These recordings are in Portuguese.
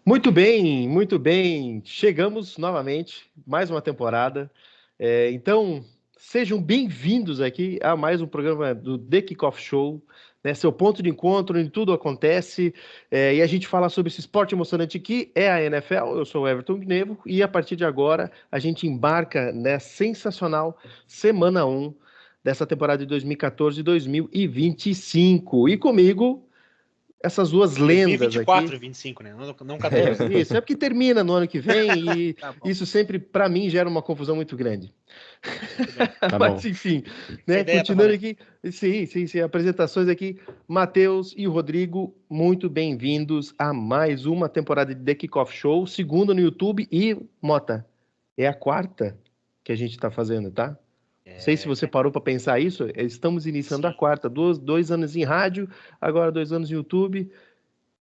Muito bem, muito bem. Chegamos novamente, mais uma temporada. Então, sejam bem-vindos aqui a mais um programa do The Kickoff Show, né? Seu ponto de encontro onde tudo acontece. E a gente fala sobre esse esporte emocionante que é a NFL. Eu sou o Everton Gnevo e a partir de agora a gente embarca nessa sensacional semana 1 dessa temporada de 2014 e 2025. E comigo essas duas lendas aqui. 2024 e 25, né? Não 14. Isso, é porque termina no ano que vem e Tá bom, isso sempre, para mim, gera uma confusão muito grande. muito bem. Tá Mas, bom. enfim, Essa né? ideia tá Continuando valendo. aqui, sim, apresentações aqui. Matheus e Rodrigo, muito bem-vindos a mais uma temporada de The Kickoff Show, segunda no YouTube e, Mota, é a quarta que a gente está fazendo, tá? Não sei se você parou para pensar isso, estamos iniciando a Sim. quarta, dois anos em rádio, agora 2 anos no YouTube.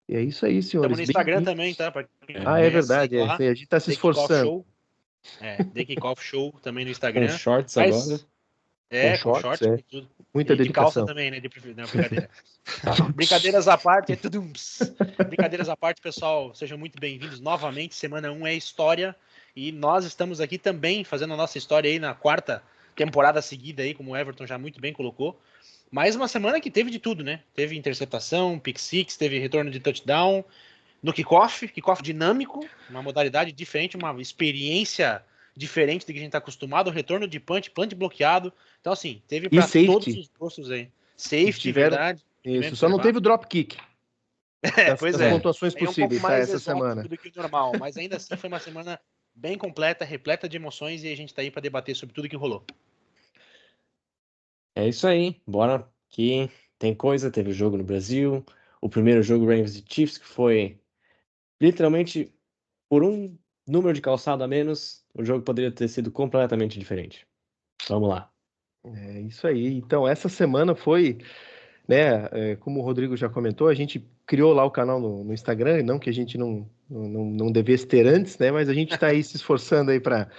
E é isso aí, Estamos senhores. no Instagram Bem-vindos. também, tá? Pra quem não Ah, é conhece, segue verdade. lá. A gente está se The Kickoff esforçando. Show. The Kickoff Show também no Com Instagram. shorts agora. Mas, Com com shorts, short, com tudo. muita E de calça dedicação. também, né? Não, brincadeira. Brincadeiras à parte, Brincadeiras à parte, pessoal, sejam muito bem-vindos novamente. Semana 1 é história e nós estamos aqui também fazendo a nossa história aí na quarta temporada seguida aí, como o Everton já muito bem colocou. Mais uma semana que teve de tudo, né? Teve interceptação, pick six, teve retorno de touchdown, no kickoff dinâmico, uma modalidade diferente, uma experiência diferente do que a gente está acostumado, retorno de punch bloqueado. Então, assim, teve E para todos safety. os gostos aí. Safety, Tiveram. verdade. Isso, só não teve o drop kick Pois das é. pontuações É um pouco possíveis, tá? mais Essa exótico semana. do que o normal, mas ainda assim foi uma semana bem completa, repleta de emoções e a gente está aí para debater sobre tudo que rolou. É isso aí. Bora que tem coisa. Teve o jogo no Brasil. O primeiro jogo Ravens e Chiefs, que foi literalmente por um número de calçado a menos, o jogo poderia ter sido completamente diferente. Vamos lá. É isso aí. Então, essa semana foi, né? Como o Rodrigo já comentou, a gente criou lá o canal no Instagram, não que a gente não devesse ter antes, né? Mas a gente está aí se esforçando aí para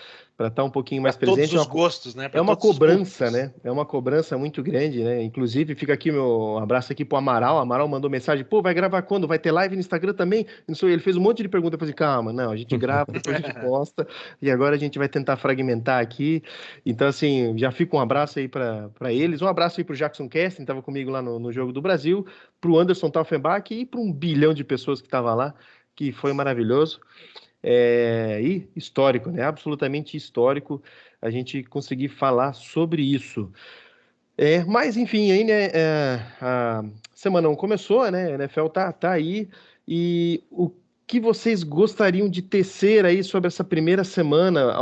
estar um pouquinho Para mais todos presente. os gostos, né? É Para uma todos os cobrança, públicos. né? É uma cobrança muito grande, né? Inclusive, fica aqui meu abraço aqui pro Amaral. O Amaral mandou mensagem, pô, vai gravar quando? Vai ter live no Instagram também? Não sei, ele fez um monte de perguntas. Eu falei, calma, não, a gente grava, depois a gente posta, e agora a gente vai tentar fragmentar aqui. Então, assim, já fica um abraço aí para eles. Um abraço aí pro Jackson Kesten, que estava comigo lá no Jogo do Brasil, pro Anderson Taufenbach e para 1 bilhão de pessoas que estavam lá, que foi maravilhoso. E histórico, né? Absolutamente histórico a gente conseguir falar sobre isso. Mas, enfim, aí, né, a semana não começou, né? A NFL tá aí. E o que vocês gostariam de tecer aí sobre essa primeira semana?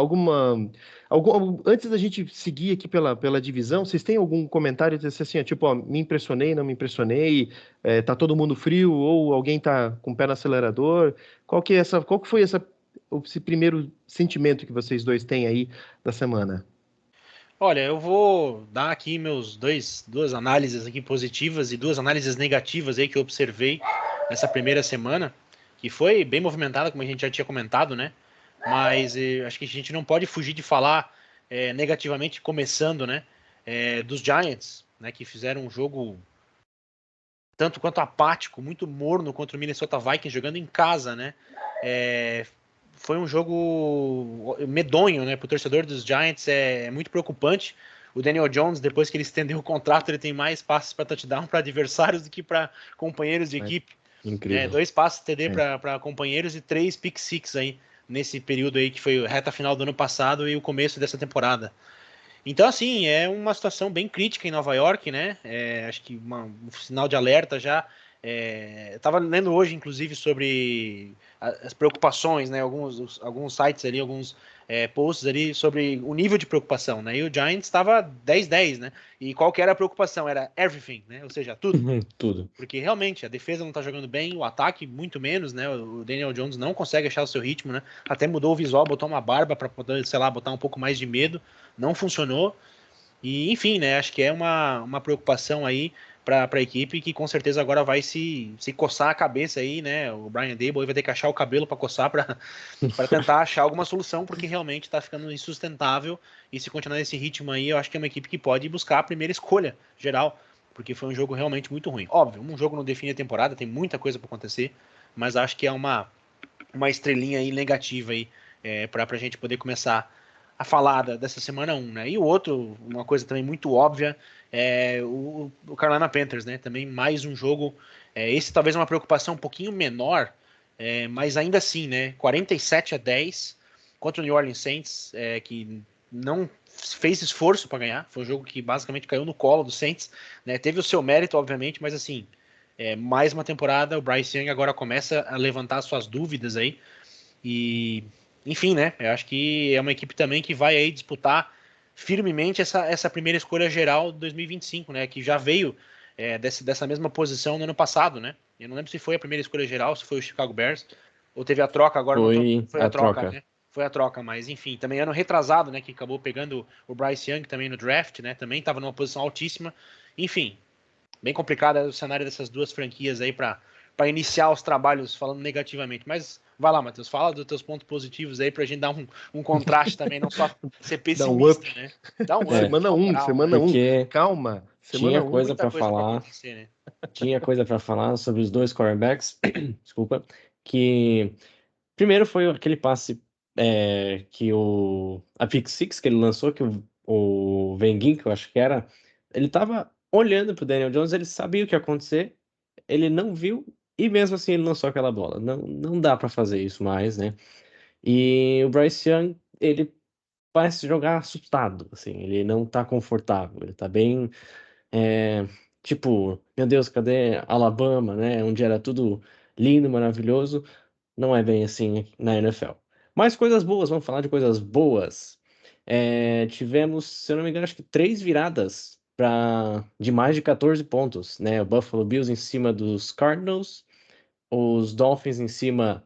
Antes da gente seguir aqui pela divisão, vocês têm algum comentário assim, ó, tipo, ó, me impressionei, não me impressionei, tá todo mundo frio, ou alguém tá com o pé no acelerador? Qual que foi esse primeiro sentimento que vocês dois têm aí da semana? Olha, eu vou dar aqui duas análises aqui positivas e duas análises negativas aí que eu observei nessa primeira semana, que foi bem movimentada, como a gente já tinha comentado, né? Mas acho que a gente não pode fugir de falar negativamente, começando, né? Dos Giants, né? Que fizeram um jogo tanto quanto apático, muito morno contra o Minnesota Vikings jogando em casa, né? Foi um jogo medonho, né? Para o torcedor dos Giants é muito preocupante. O Daniel Jones, depois que ele estendeu o contrato, ele tem mais passes para touchdown para adversários do que para companheiros de equipe. Incrível. 2 passes TD para companheiros e 3 pick six aí nesse período aí que foi a reta final do ano passado e o começo dessa temporada. Então, assim, é uma situação bem crítica em Nova York, né? Acho que um sinal de alerta já. Estava lendo hoje, inclusive, sobre as preocupações, né? Alguns sites ali, alguns posts ali sobre o nível de preocupação, né? E o Giants estava 10-10, né? E qual que era a preocupação? Era everything, né? Ou seja, tudo. Tudo. Porque realmente a defesa não está jogando bem, o ataque muito menos, né? O Daniel Jones não consegue achar o seu ritmo, né? Até mudou o visual, botou uma barba para poder, sei lá, botar um pouco mais de medo. Não funcionou. E, enfim, né? Acho que é uma preocupação aí para a equipe que com certeza agora vai se coçar a cabeça aí, né? O Brian Daboll vai ter que achar o cabelo para coçar para tentar achar alguma solução, porque realmente está ficando insustentável. E se continuar nesse ritmo aí, eu acho que é uma equipe que pode buscar a primeira escolha geral, porque foi um jogo realmente muito ruim. Óbvio, um jogo não define a temporada, tem muita coisa para acontecer, mas acho que é uma uma estrelinha aí negativa aí, para a gente poder começar a falar dessa semana 1, né? E o outro, uma coisa também muito óbvia, é o Carolina Panthers, né? Também mais um jogo, esse talvez uma preocupação um pouquinho menor, mas ainda assim, né? 47-10 contra o New Orleans Saints, que não fez esforço para ganhar, foi um jogo que basicamente caiu no colo do Saints, né? Teve o seu mérito, obviamente, mas assim, mais uma temporada, o Bryce Young agora começa a levantar suas dúvidas aí, e enfim, né? Eu acho que é uma equipe também que vai aí disputar firmemente essa primeira escolha geral de 2025, né? Que já veio dessa mesma posição no ano passado, né? Eu não lembro se foi a primeira escolha geral, se foi o Chicago Bears, ou teve a troca agora, Foi foi a a troca, troca. né? Foi a troca, mas enfim, também ano retrasado, né? Que acabou pegando o Bryce Young também no draft, né? Também estava numa posição altíssima. Enfim, bem complicado o cenário dessas duas franquias aí para iniciar os trabalhos falando negativamente. Mas vai lá, Matheus, fala dos teus pontos positivos aí para a gente dar um contraste também, não só ser Dá um up. pessimista, né? Dá um up, Semana dá uma 1, moral, semana né? 1. Porque Calma, semana tinha 1. coisa Muita para coisa para falar, acontecer, né? tinha coisa para falar sobre os dois quarterbacks, desculpa, que primeiro foi aquele passe que a pick six que ele lançou, que o Venguin, que eu acho que era, ele tava olhando pro Daniel Jones, ele sabia o que ia acontecer, ele não viu e mesmo assim ele lançou aquela bola. Não dá para fazer isso mais, né? E o Bryce Young, ele parece jogar assustado, assim, ele não tá confortável, ele tá bem, é, tipo, meu Deus, cadê Alabama, né? Onde era tudo lindo, maravilhoso. Não é bem assim na NFL. Mas coisas boas, vamos falar de coisas boas. Tivemos, se eu não me engano, acho que 3 viradas de mais de 14 pontos, né? O Buffalo Bills em cima dos Cardinals, os Dolphins em cima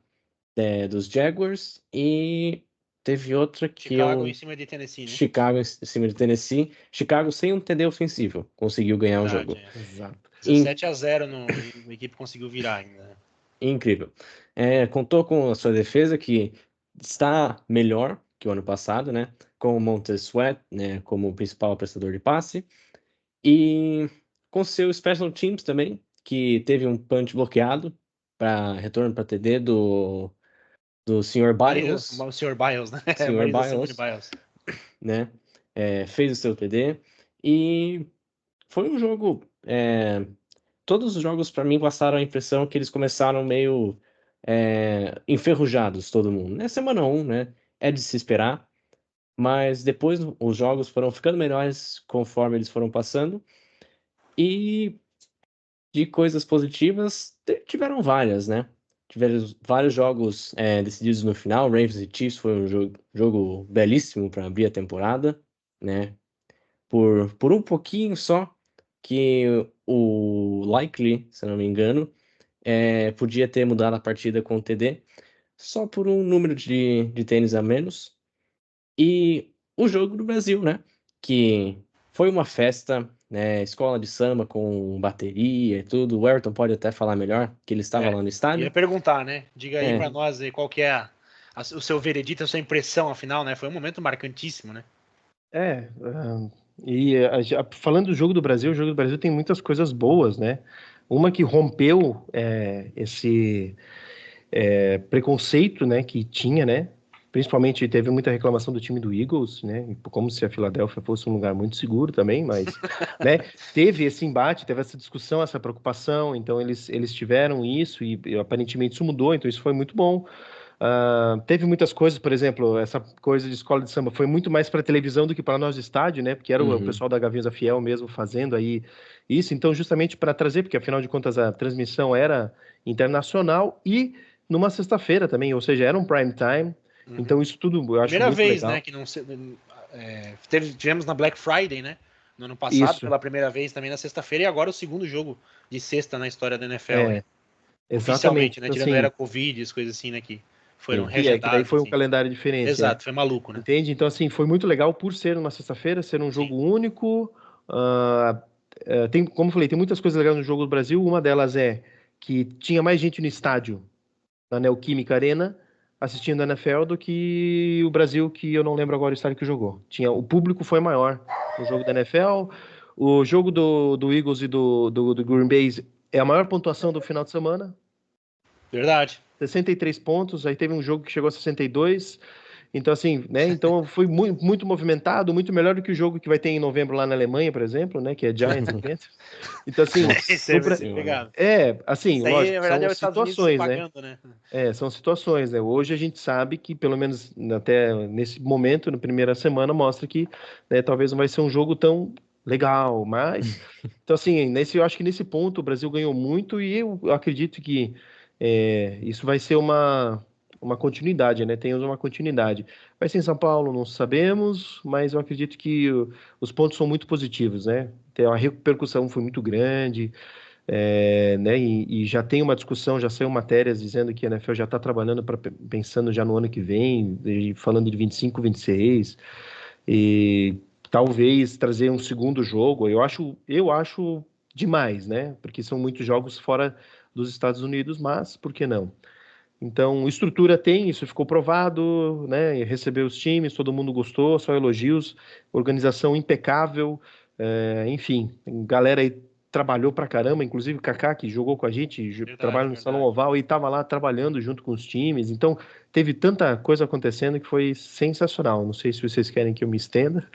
dos Jaguars e teve outra que Chicago em eu. cima de Tennessee, né? Chicago em cima de Tennessee. Chicago sem um TD ofensivo conseguiu ganhar o Verdade, jogo. Exato. 17-0 a equipe conseguiu virar ainda, né? Incrível. Contou com a sua defesa, que está melhor que o ano passado, né? Com o Montez Sweat, né, como principal prestador de passe. E com seu Special Teams também, que teve um punch bloqueado para retorno para TD do Sr. Biles. O Sr. Biles, né? O Sr. marido da Simone Biles, Biles. né? Fez o seu TD. E foi um jogo. Todos os jogos, para mim, passaram a impressão que eles começaram meio enferrujados, todo mundo. Na semana 1, né? É de se esperar, mas depois os jogos foram ficando melhores conforme eles foram passando. E de coisas positivas, tiveram várias, né? Tiveram vários jogos decididos no final. Ravens e Chiefs foi um jogo belíssimo para abrir a temporada, né? Por um pouquinho só, que o Likely, se eu não me engano, podia ter mudado a partida com o TD, só por um número de tênis a menos. E o jogo do Brasil, né? Que foi uma festa, né? Escola de samba com bateria e tudo. O Ayrton pode até falar melhor, que ele estava lá no Ia estádio. perguntar, né? Diga aí É, pra nós aí qual que é o seu veredito, a sua impressão, afinal, né? Foi um momento marcantíssimo, né? É, ah, falando do jogo do Brasil, o jogo do Brasil tem muitas coisas boas, né? Uma que rompeu esse preconceito, né, que tinha, né? Principalmente teve muita reclamação do time do Eagles, né? Como se a Filadélfia fosse um lugar muito seguro também, mas, né? Teve esse embate, teve essa discussão, essa preocupação. Então eles tiveram isso e aparentemente isso mudou. Então isso foi muito bom. Teve muitas coisas, por exemplo, essa coisa de escola de samba foi muito mais para televisão do que para nós do estádio, né? Porque era o uhum. pessoal da Gaviões da Fiel mesmo fazendo aí isso. Então, justamente para trazer, porque afinal de contas a transmissão era internacional e numa sexta-feira também, ou seja, era um prime time. Uhum. Então, isso tudo eu acho Primeira muito vez, né? legal. Que não tivemos na Black Friday, né? No ano passado, Isso, pela primeira vez também na sexta-feira, e agora o segundo jogo de sexta na história da NFL aí. é, exatamente. Oficialmente, né? Então, Tirando a era assim, Covid, as coisas assim, né? Que foram Sim. que daí reagendadas, foi um assim. calendário diferente, Exato, foi maluco, né? entende? Então, assim, foi muito legal por ser uma sexta-feira, ser um Sim. jogo único. ah, como eu falei, tem muitas coisas legais no jogo do Brasil. Uma delas é que tinha mais gente no estádio, na Neoquímica Arena, assistindo a NFL do que o Brasil, que eu não lembro agora o estádio que jogou. O público foi maior no jogo da NFL. O jogo do Eagles e do Green Bay é a maior pontuação do final de semana. Verdade. 63 pontos, aí teve um jogo que chegou a 62. Então, assim, né? Então foi muito, muito movimentado, muito melhor do que o jogo que vai ter em novembro lá na Alemanha, por exemplo, né? Que é Giants e Panthers. Então, assim, Isso aí vai ser pegado. assim, Isso aí, lógico, na verdade, é são os Estados Unidos se situações, né? pagando, né? São situações, né? Hoje a gente sabe que, pelo menos até nesse momento, na primeira semana, mostra que, né, talvez não vai ser um jogo tão legal, mas... Então, assim, eu acho que nesse ponto o Brasil ganhou muito e eu acredito que isso vai ser uma continuidade, né? Temos uma continuidade. Vai ser em São Paulo, não sabemos, mas eu acredito que os pontos são muito positivos, né? Então, a repercussão foi muito grande, né? E já tem uma discussão, já saiu matérias dizendo que a NFL já está trabalhando pensando já no ano que vem, falando de 25, 26, e talvez trazer um segundo jogo. Eu acho demais, né? Porque são muitos jogos fora dos Estados Unidos, mas por que não? Então, estrutura tem, isso ficou provado, né? Recebeu os times, todo mundo gostou, só elogios, organização impecável, enfim, galera aí trabalhou pra caramba, inclusive o Kaká, que jogou com a gente, Verdade, trabalha no Salão verdade. Oval e estava lá trabalhando junto com os times, então teve tanta coisa acontecendo que foi sensacional. Não sei se vocês querem que eu me estenda,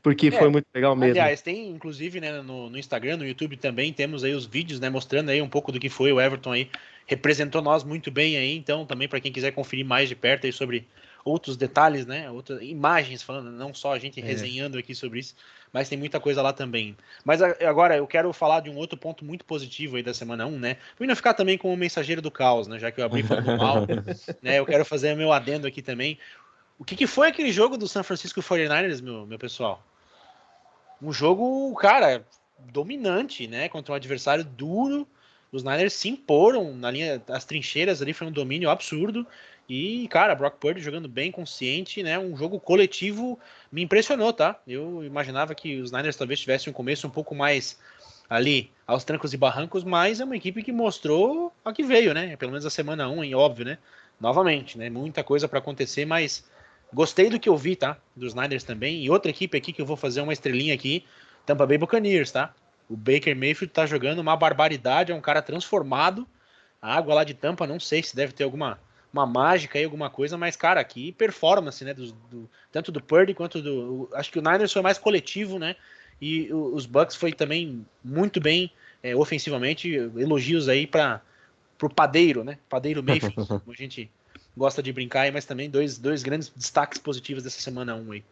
porque foi É, muito legal mesmo. aliás, tem inclusive, né, no Instagram, no YouTube também, temos aí os vídeos, né, mostrando aí um pouco do que foi o Everton aí, representou nós muito bem aí, então também para quem quiser conferir mais de perto aí sobre outros detalhes, né, outras imagens falando, não só a gente É. resenhando aqui sobre isso, mas tem muita coisa lá também. Mas agora eu quero falar de um outro ponto muito positivo aí da semana 1, né, para não ficar também como o mensageiro do caos, né, já que eu abri falando mal, né, eu quero fazer meu adendo aqui também. O que foi aquele jogo do San Francisco 49ers, meu pessoal? Um jogo, cara, dominante, né? Contra um adversário duro. Os Niners se imporam na linha, as trincheiras ali foi um domínio absurdo. E, cara, Brock Purdy jogando bem, consciente, né? Um jogo coletivo me impressionou, tá? Eu imaginava que os Niners talvez tivessem um começo um pouco mais ali aos trancos e barrancos, mas é uma equipe que mostrou a que veio, né? Pelo menos a semana 1, hein? Óbvio, né? Novamente, né? Muita coisa para acontecer, mas gostei do que eu vi, tá? Dos Niners também. E outra equipe aqui que eu vou fazer uma estrelinha aqui, Tampa Bay Buccaneers, tá? O Baker Mayfield tá jogando uma barbaridade, é um cara transformado. A água lá de Tampa, não sei se deve ter uma mágica aí, alguma coisa, mas, cara, aqui performance, né? Tanto do Purdy quanto acho que o Niners foi mais coletivo, né? E os Bucks foi também muito bem ofensivamente. Elogios aí para pro padeiro, né? Padeiro Mayfield, como a gente gosta de brincar aí, mas também dois grandes destaques positivos dessa semana 1 aí.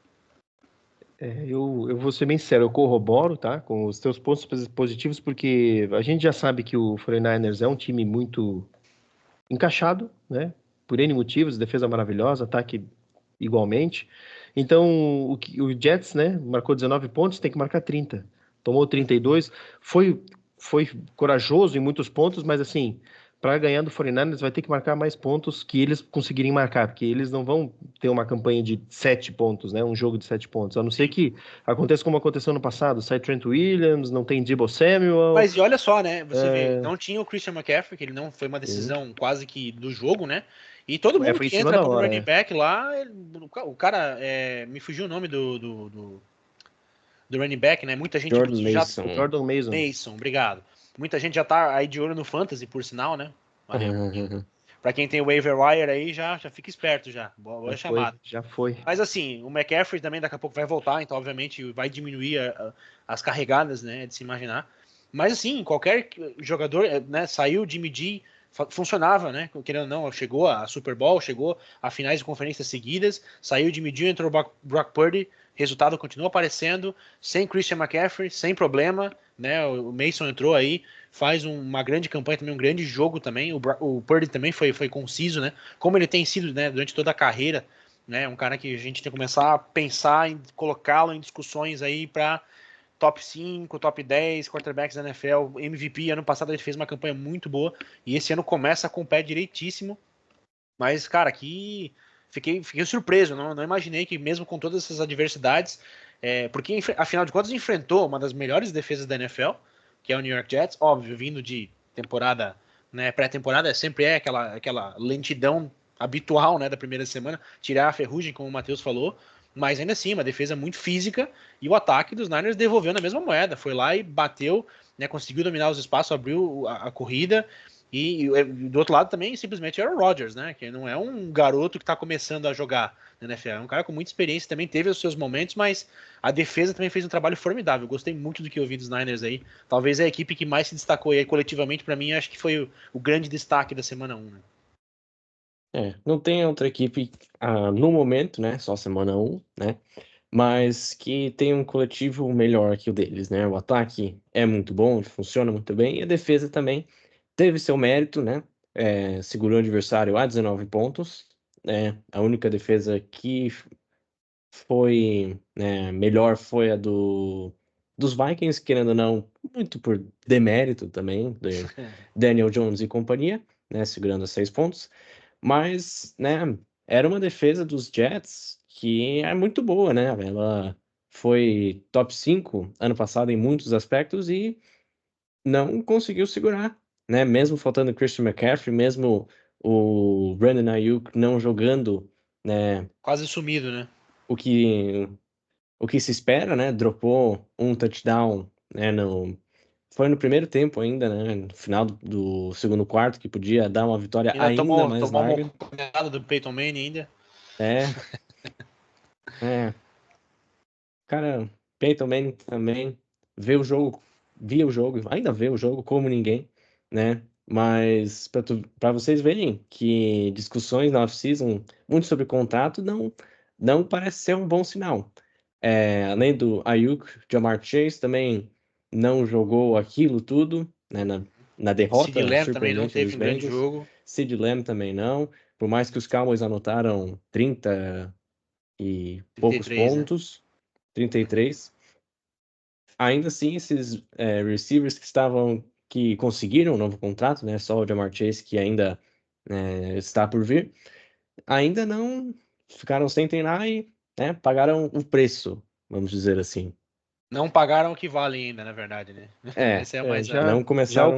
Eu vou ser bem sincero, eu corroboro, tá, com os teus pontos positivos, porque a gente já sabe que o 49ers é um time muito encaixado, né, por N motivos, defesa maravilhosa, ataque igualmente. Então, o Jets, né, marcou 19 pontos, tem que marcar 30. Tomou 32, foi corajoso em muitos pontos, mas assim, para ganhar do 49ers vai ter que marcar mais pontos que eles conseguirem marcar, porque eles não vão ter uma campanha de 7 pontos, né, um jogo de 7 pontos, a não ser que aconteça como aconteceu no passado, sai Trent Williams, não tem Deebo Samuel. Mas e olha só, né, você vê, não tinha o Christian McCaffrey, que ele não foi uma decisão quase que do jogo, né, e todo mundo Foi em que cima entra da como hora, running back lá, o cara, me fugiu o nome do running back, né, muita gente Jordan já... Mason. Jordan Mason. Mason, obrigado. Muita gente já tá aí de olho no Fantasy, por sinal, né, pra quem tem o waiver wire aí, já fica esperto já, boa chamada. Já foi. Mas assim, o McCaffrey também daqui a pouco vai voltar, então obviamente vai diminuir as carregadas, né, de se imaginar. Mas assim, qualquer jogador, né, saiu de medir, funcionava, né, querendo ou não, chegou a Super Bowl, chegou a finais de conferências seguidas, saiu de medir, entrou o Brock Purdy, resultado continua aparecendo, sem Christian McCaffrey, sem problema, né, o Mason entrou aí, faz uma grande campanha também, um grande jogo também, o Purdy também foi conciso, né, como ele tem sido, né, durante toda a carreira, né, um cara que a gente tem que começar a pensar em colocá-lo em discussões aí para top 5, top 10 quarterbacks da NFL, MVP. Ano passado ele fez uma campanha muito boa e esse ano começa com o pé direitíssimo. Mas, cara, aqui fiquei surpreso, não imaginei que mesmo com todas essas adversidades, porque afinal de contas enfrentou uma das melhores defesas da NFL, que é o New York Jets, óbvio, vindo de temporada, né, pré-temporada, sempre é aquela lentidão habitual, né, da primeira semana, tirar a ferrugem, como o Matheus falou, mas ainda assim, uma defesa muito física, e o ataque dos Niners devolveu na mesma moeda, foi lá e bateu, né, conseguiu dominar os espaços, abriu a corrida, E do outro lado também, simplesmente, Aaron Rodgers, né? Que não é um garoto que está começando a jogar na NFL. É um cara com muita experiência, também teve os seus momentos, mas a defesa também fez um trabalho formidável. Gostei muito do que eu vi dos Niners aí. Talvez a equipe que mais se destacou aí coletivamente, para mim, acho que foi o grande destaque da semana 1, né? Não tem outra equipe no momento, né? Só semana 1, né? Mas que tem um coletivo melhor que o deles, né? O ataque é muito bom, funciona muito bem, e a defesa também teve seu mérito, né? Segurou o adversário a 19 pontos, né? A única defesa que foi, né, melhor foi a dos Vikings, querendo ou não, muito por demérito também, de Daniel Jones e companhia, né? Segurando 6 pontos. Mas, né, era uma defesa dos Jets que é muito boa, né? Ela foi top 5 ano passado em muitos aspectos e não conseguiu segurar, né? Mesmo faltando Christian McCaffrey, mesmo o Brandon Ayuk não jogando, né, Quase sumido, né? o que, o que se espera, né? Dropou um touchdown, né, foi no primeiro tempo ainda, né? No final do segundo quarto, que podia dar uma vitória Ainda ainda tomou mais uma larga. mocada do Peyton Manning ainda. É, é. Cara, Peyton Manning também via o jogo, ainda vê o jogo como ninguém, né? Mas para vocês verem que discussões na off-season, muito sobre contrato, não parece ser um bom sinal. Além do Ayuk, Jamar Chase também não jogou aquilo tudo, né? Na CeeDee derrota Lamb também não surpreendente dos teve um grande Bengals. jogo. CeeDee Lamb também não. Por mais que os Cowboys anotaram 30 e poucos 33, né? pontos, 33. Ainda assim, esses receivers que conseguiram um novo contrato, né? Só o Jamar Chase que ainda está por vir, ainda não ficaram sem treinar e, né, pagaram o preço, vamos dizer assim. Não pagaram o que vale ainda, na verdade, né? É, Essa é a É, mais. não começaram. já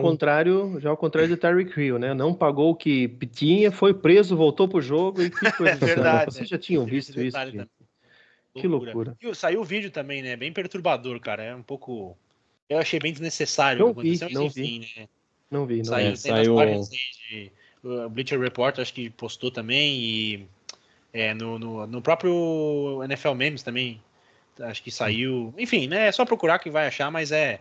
ao contrário do Tyreek Hill, né? Não pagou o que tinha, foi preso, voltou pro jogo e que É coisa estranha. verdade, Vocês né? já tinham Teve esse visto isso, detalhe também. gente? Que Loucura. loucura. E saiu o vídeo também, né? Bem perturbador, cara. É um pouco. Eu achei bem desnecessário o que Não vi, aconteceu, mas não vi, enfim, né? não vi, não Saiu, vi. tem nas páginas Saiu. aí de. O Bleacher Report, acho que postou também, e no próprio NFL Memes também, acho que saiu. Enfim, né? É só procurar que vai achar, mas é.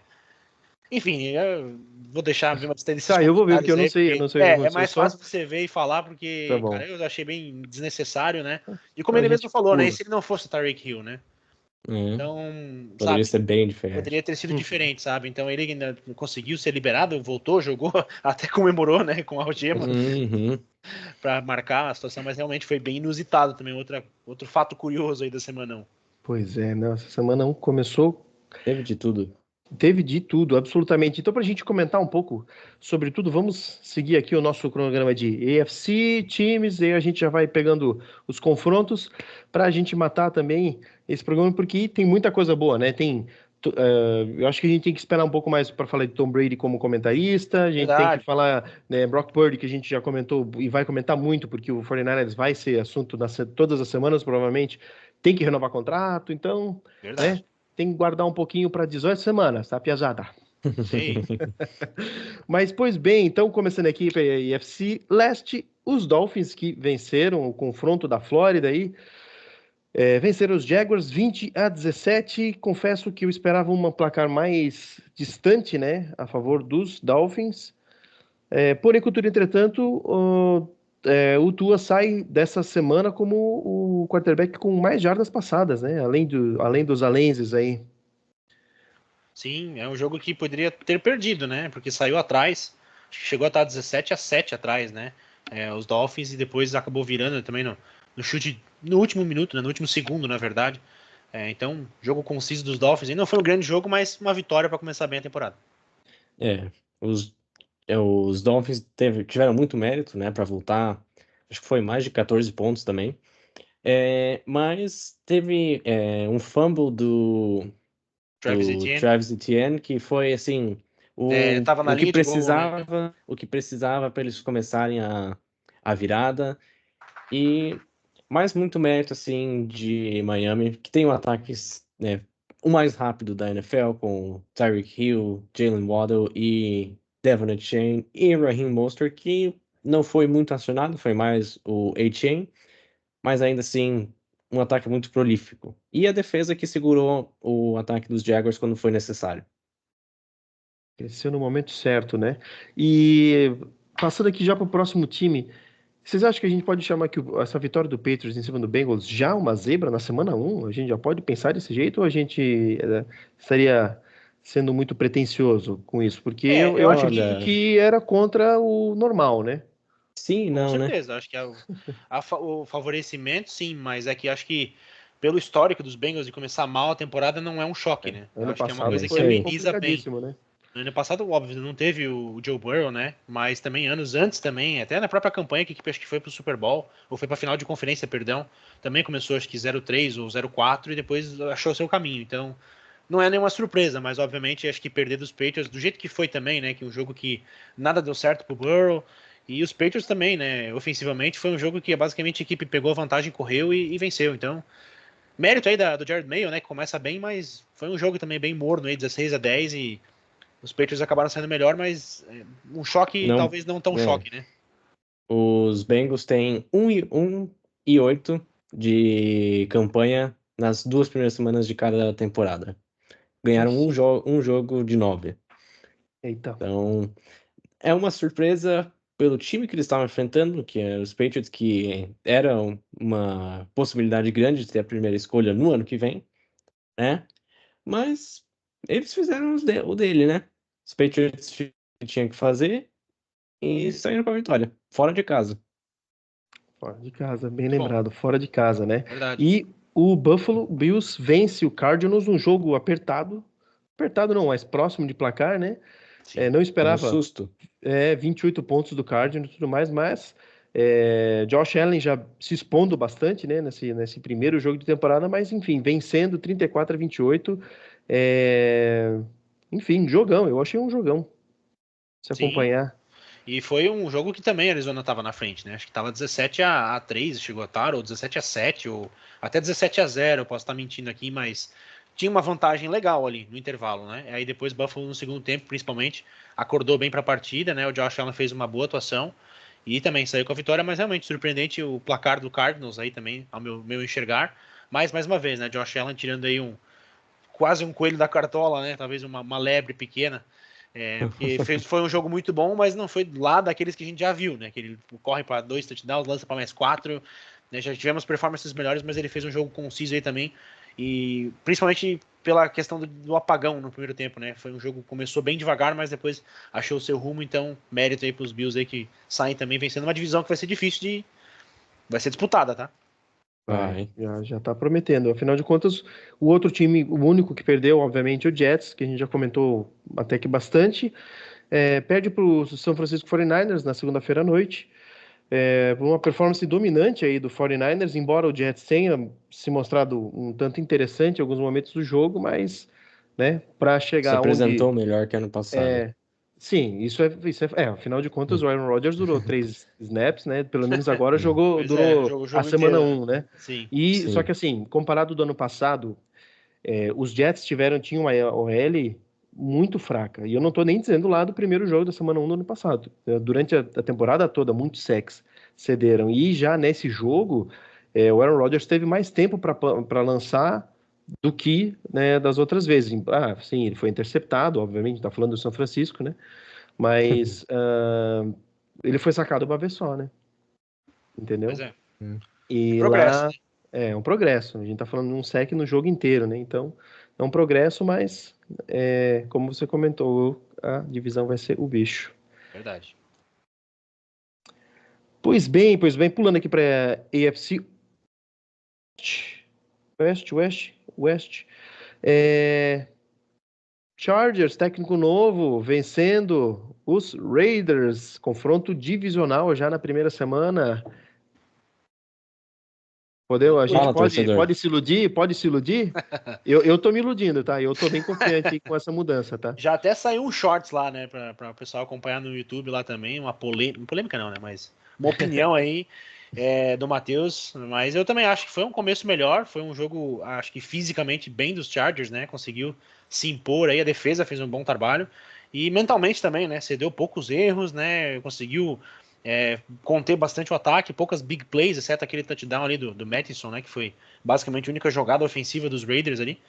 Enfim, eu vou deixar ver bastante desses Tá, eu vou ver, porque comentários aí, eu porque não sei o que é aconteceu, mais só. fácil você ver e falar, Tá porque, cara, bom. eu achei bem desnecessário, né? E como Então a ele mesmo gente falou, né? E pula. se ele não fosse o Tyreek Hill, né? Uhum. Então, Poderia sabe, ser bem diferente. poderia ter sido diferente, sabe? Então ele ainda conseguiu ser liberado, voltou, jogou, até comemorou, né, com a algema Uhum. para marcar a situação, mas realmente foi bem inusitado também, outro fato curioso aí da semana 1. Pois é, né? Essa semana um começou. Teve de tudo. Teve de tudo, absolutamente. Então, para a gente comentar um pouco sobre tudo, vamos seguir aqui o nosso cronograma de AFC, times, e aí a gente já vai pegando os confrontos para a gente matar também esse programa, porque tem muita coisa boa, né? Eu acho que a gente tem que esperar um pouco mais para falar de Tom Brady como comentarista, a gente tem que Verdade, falar, né, Brock Purdy, que a gente já comentou e vai comentar muito, porque o 49ers vai ser assunto todas as semanas, provavelmente, tem que renovar contrato, então, né? verdade. Tem que guardar um pouquinho para 18 semanas, tá, piazada? Isso aí. Mas, pois bem, então, começando aqui pela NFC Leste, os Dolphins que venceram o confronto da Flórida aí, venceram os Jaguars 20-17. Confesso que eu esperava um placar mais distante, né, a favor dos Dolphins. Porém, contudo, entretanto, o Tua sai dessa semana como o quarterback com mais jardas passadas, né, além dos alenses aí. Sim, é um jogo que poderia ter perdido, né? Porque saiu atrás, acho que chegou a estar 17-7 atrás, né? Os Dolphins, e depois acabou virando também no chute no último minuto, né? No último segundo, na verdade. Então, jogo conciso dos Dolphins. E não foi um grande jogo, mas uma vitória para começar bem a temporada. É, os, os Dolphins tiveram muito mérito, né, para voltar. Acho que foi mais de 14 pontos também. Mas teve um fumble Travis do Etienne, Travis Etienne que foi assim tava na linha de gol, né? o que precisava para eles começarem a virada. E mais muito mérito assim de Miami, que tem um ataque, né, o mais rápido da NFL com Tyreek Hill, Jalen Waddle e Devon Achane e Raheem Mostert, que não foi muito acionado, foi mais o Achane, mas ainda assim um ataque muito prolífico. E a defesa que segurou o ataque dos Jaguars quando foi necessário. Cresceu no momento certo, né? E passando aqui já para o próximo time, vocês acham que a gente pode chamar que essa vitória do Patriots em cima do Bengals já uma zebra na semana 1? A gente já pode pensar desse jeito ou a gente estaria sendo muito pretensioso com isso? Porque eu Eu acho entendi Olha, que que era contra o normal, né? sim e com não, né? certeza, acho que o favorecimento, sim, mas é que acho que pelo histórico dos Bengals de começar mal a temporada não é um choque, né? Eu Ano acho que é uma É passado coisa que isso foi aí. ameniza bem. complicadíssimo, né? No ano passado, óbvio, não teve o Joe Burrow, né? Mas também anos antes também, até na própria campanha que a equipe acho que foi pro Super Bowl, ou foi pra final de conferência, perdão, também começou acho que 0-3 ou 0-4 e depois achou seu caminho. Então, não é nenhuma surpresa, mas obviamente acho que perder dos Patriots, do jeito que foi também, né? Que um jogo que nada deu certo pro Burrow, e os Patriots também, né? Ofensivamente, foi um jogo que basicamente a equipe pegou a vantagem, correu e venceu. Então, mérito aí do Jared Mayo, né? Que começa bem, mas foi um jogo também bem morno aí, 16-10 e os Patriots acabaram saindo melhor, mas um choque, Não, talvez não tão é. choque, né? Os Bengals têm 1-8 de campanha nas 2 primeiras semanas de cada temporada. Ganharam Ixi, um jogo de 9. eita. Então, é uma surpresa pelo time que eles estavam enfrentando, que é os Patriots, que eram uma possibilidade grande de ter a primeira escolha no ano que vem, né? Mas eles fizeram o dele, né? Os Patriots tinham que fazer e saíram com a vitória, fora de casa. Fora de casa, bem Muito bom, lembrado, fora de casa, né? verdade. E o Buffalo Bills vence o Cardinals num jogo apertado. Apertado não, mas próximo de placar, né? Sim. Não Foi um esperava susto. 28 pontos do Cardinals e tudo mais, mas Josh Allen já se expondo bastante, né, nesse primeiro jogo de temporada, mas enfim, vencendo 34-28. É, enfim, jogão, eu achei um jogão. Se Sim. acompanhar. E foi um jogo que também a Arizona estava na frente, né? Acho que estava 17-3, chegou a estar, ou 17-7, ou até 17-0, eu posso estar mentindo aqui, mas tinha uma vantagem legal ali no intervalo, né? Aí depois Buffalo no segundo tempo, principalmente, acordou bem para a partida, né? O Josh Allen fez uma boa atuação e também saiu com a vitória, mas realmente surpreendente o placar do Cardinals aí também, ao meu enxergar. Mas mais uma vez, né? Josh Allen tirando aí quase um coelho da cartola, né? Talvez uma lebre pequena. Porque foi um jogo muito bom, mas não foi lá daqueles que a gente já viu, né? Que ele corre para 2 touchdowns, lança para mais 4. Né? Já tivemos performances melhores, mas ele fez um jogo conciso aí também. E principalmente pela questão do apagão no primeiro tempo, né? Foi um jogo que começou bem devagar, mas depois achou o seu rumo. Então, mérito aí pros Bills aí que saem também vencendo uma divisão que vai ser difícil de. Vai ser disputada, tá? Vai, Vai. já tá prometendo. Afinal de contas, o outro time, o único que perdeu, obviamente, é o Jets, que a gente já comentou até que bastante. Perde para o São Francisco 49ers na segunda-feira à noite. Por uma performance dominante aí do 49ers, embora o Jets tenha se mostrado um tanto interessante em alguns momentos do jogo, mas, né, para Se chegar onde apresentou melhor que ano passado. é, sim, afinal de contas, Hum. o Aaron Rodgers durou 3 snaps, né? Pelo menos agora Pois é, durou o a jogo semana inteiro, né? 1, né? Sim. E só que Sim. assim, comparado do ano passado, os Jets tinham uma OL muito fraca. E eu não tô nem dizendo lá do primeiro jogo da semana 1 do ano passado. Durante a temporada toda, muitos sacks cederam. E já nesse jogo, o Aaron Rodgers teve mais tempo para lançar do que, né, das outras vezes. Sim, ele foi interceptado, obviamente, tá falando do São Francisco, né? Mas ele foi sacado uma vez só, né? Pois Entendeu? é. Hum. É E progresso, lá né? é um progresso. A gente tá falando de um sec no jogo inteiro, né? Então, é um progresso, mas como você comentou, a divisão vai ser o bicho. Verdade. Pois bem, pulando aqui para AFC West. É, Chargers, técnico novo, vencendo os Raiders, confronto divisional já na primeira semana. A Loucura. gente Fala, torcedor. pode se iludir? Pode se iludir? Eu tô me iludindo, tá? Eu tô bem confiante aí com essa mudança, tá? Já até saiu um shorts lá, né, para o pessoal acompanhar no YouTube lá também, uma polêmica não, né, mas uma opinião aí do Matheus, mas eu também acho que foi um começo melhor, foi um jogo, acho que fisicamente bem dos Chargers, né, conseguiu se impor aí, a defesa fez um bom trabalho, E mentalmente também, né? Cedeu poucos erros, né? Conseguiu conter bastante o ataque, poucas big plays, exceto aquele touchdown ali do Mattison, né? Que foi basicamente a única jogada ofensiva dos Raiders ali.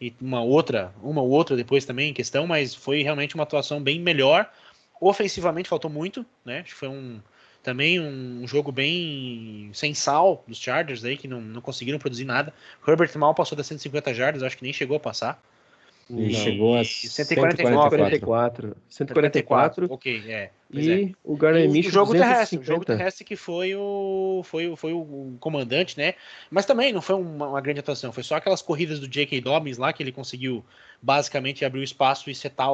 E uma ou outra depois também em questão, mas foi realmente uma atuação bem melhor. Ofensivamente faltou muito, né? Acho que foi também um jogo bem sem sal dos Chargers aí, que não conseguiram produzir nada. Herbert mal passou das 150 jardas, acho que nem chegou a passar. E Não. chegou a 149, 144. 144. ok, Pois é. E o Gardner O Minshew jogo terrestre, 250. que foi o comandante, né? Mas também não foi uma grande atuação, foi só aquelas corridas do J.K. Dobbins lá que ele conseguiu basicamente abrir o espaço e setar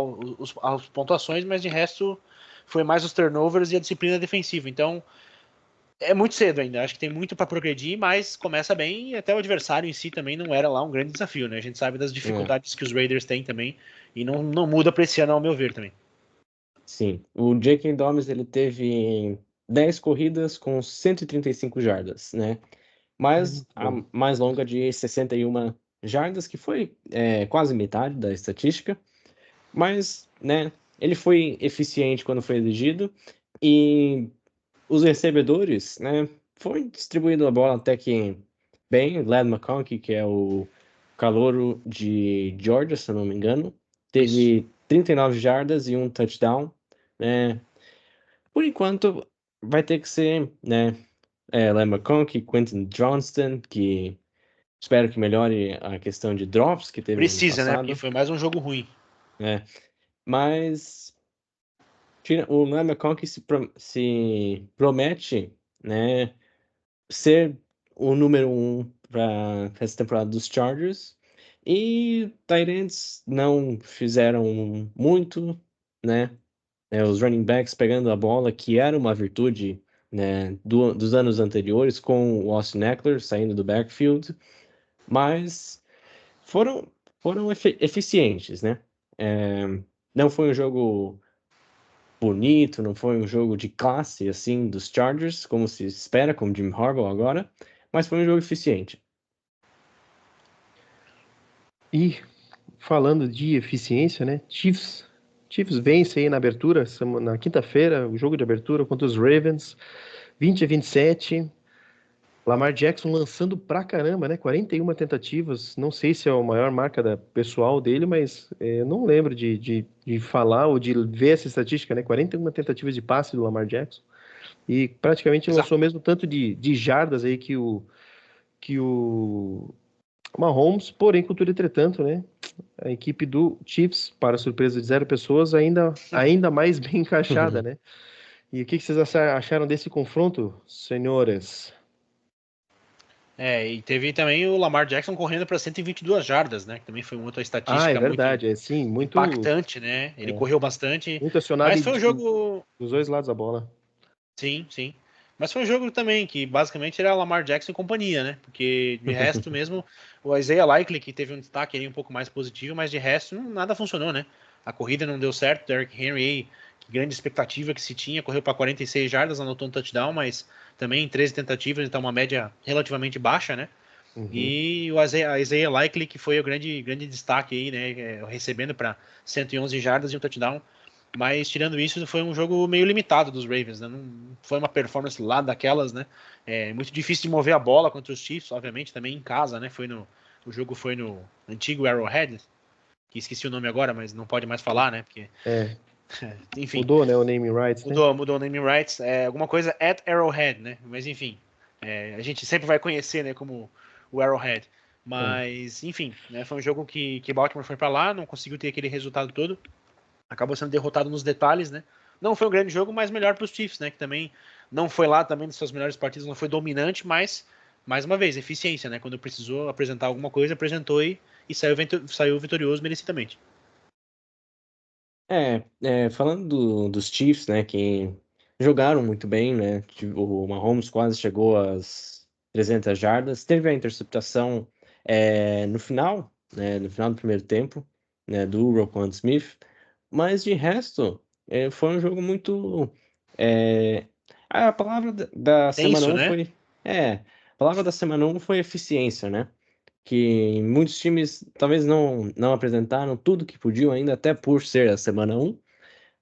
as pontuações, mas de resto foi mais os turnovers e a disciplina defensiva. Então é muito cedo ainda, acho que tem muito para progredir, mas começa bem e até o adversário em si também não era lá um grande desafio, né? A gente sabe das dificuldades que os Raiders têm também e não muda para esse ano, ao meu ver também. Sim, o J.K. Dobbins ele teve 10 corridas com 135 jardas, né? Mas a Bom. mais longa de 61 jardas, que foi quase metade da estatística. Mas, né, ele foi eficiente quando foi exigido e os recebedores, né, foi distribuindo a bola até que bem. Ladd McConkey, que é o calouro de Georgia, se eu não me engano, teve 39 jardas e um touchdown, né? Por enquanto, vai ter que ser, né, Ladd McConkey, Quentin Johnston, que espero que melhore a questão de drops que teve no ano Precisa, né? Porque passado, foi mais um jogo ruim. né? Mas o Ladd McConkey se promete, né, ser o número 1 para essa temporada dos Chargers. E tight ends não fizeram muito, né? Os running backs pegando a bola, que era uma virtude, né, dos anos anteriores, com o Austin Eckler saindo do backfield, mas foram, foram eficientes, né? É, não foi um jogo bonito, não foi um jogo de classe, assim, dos Chargers, como se espera, com Jim Harbaugh agora, mas foi um jogo eficiente. E falando de eficiência, né? Chiefs vence aí na abertura, na quinta-feira, o jogo de abertura contra os Ravens, 20-27. Lamar Jackson lançando pra caramba, né? 41 tentativas. Não sei se é a maior marca pessoal dele, mas não lembro de falar ou de ver essa estatística, né? 41 tentativas de passe do Lamar Jackson. E praticamente Exato. lançou o mesmo tanto de jardas aí que o Mahomes, porém, contudo, entretanto, né? A equipe do Chiefs, para surpresa de 0 pessoas, ainda mais bem encaixada, né? E o que vocês acharam desse confronto, senhores? E teve também o Lamar Jackson correndo para 122 jardas, né? Que também foi uma outra Ah, é estatística muito verdade, sim, impactante, né? Ele correu bastante, muito acionado mas foi um jogo, dos dois lados da bola. sim, sim. Mas foi um jogo também que basicamente era Lamar Jackson e companhia, né? Porque de resto mesmo, o Isaiah Likely que teve um destaque ali um pouco mais positivo, mas de resto nada funcionou, né? A corrida não deu certo, Derrick Henry, que grande expectativa que se tinha, correu para 46 jardas, anotou um touchdown, mas também em 13 tentativas, então uma média relativamente baixa, né? Uhum. E o Isaiah Likely, que foi o grande destaque aí, né? Recebendo para 111 jardas e um touchdown. Mas tirando isso, foi um jogo meio limitado dos Ravens, né? Não foi uma performance lá daquelas, né? É muito difícil de mover a bola contra os Chiefs, obviamente, também em casa, né? O jogo foi no antigo Arrowhead, que esqueci o nome agora, mas não pode mais falar, né? Porque, É, enfim, mudou, né, o naming rights, né? mudou o naming rights, alguma coisa at Arrowhead, né? Mas enfim, a gente sempre vai conhecer, né, como o Arrowhead. É. Mas, enfim, né, foi um jogo que Baltimore foi para lá, não conseguiu ter aquele resultado todo, acabou sendo derrotado nos detalhes, né? Não foi um grande jogo, mas melhor para os Chiefs, né? Que também não foi lá também nas suas melhores partidas, não foi dominante, mas mais uma vez, eficiência, né? Quando precisou apresentar alguma coisa, apresentou e saiu vitorioso merecidamente. Falando dos Chiefs, né, que jogaram muito bem, né, o Mahomes quase chegou às 300 jardas, teve a interceptação no final, né, no final do primeiro tempo, né, do Roquan Smith, mas de resto, foi um jogo muito... é, a palavra da semana Tenso, 1 né? a palavra da semana 1 foi eficiência, né, que muitos times talvez não apresentaram tudo que podiam ainda, até por ser a semana 1,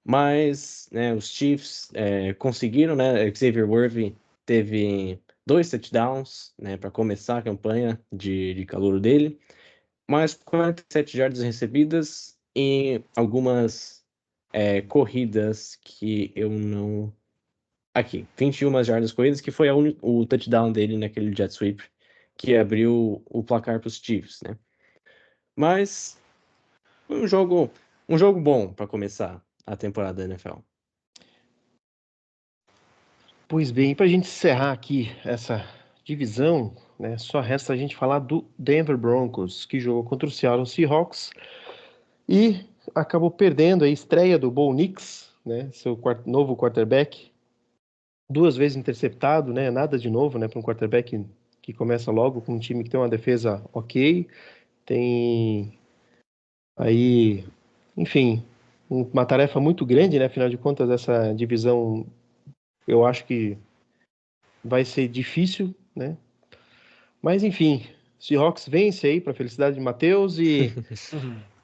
Mas, né, os Chiefs conseguiram, né? Xavier Worthy teve 2 touchdowns, né, para começar a campanha de calouro dele, mas 47 jardas recebidas e algumas corridas que eu não. Aqui, 21 jardas corridas, que foi o touchdown dele naquele jet sweep que abriu o placar para os Chiefs, né? Mas foi um jogo bom para começar a temporada da NFL. Pois bem, para a gente encerrar aqui essa divisão, né, só resta a gente falar do Denver Broncos, que jogou contra o Seattle Seahawks e acabou perdendo a estreia do Bo Nix, né, seu novo quarterback, 2 vezes interceptado, né, nada de novo, né, para um quarterback que começa logo com um time que tem uma defesa ok, tem aí, enfim, uma tarefa muito grande, né, afinal de contas, essa divisão eu acho que vai ser difícil, né? Mas enfim, Seahawks vence aí para a felicidade de Matheus e,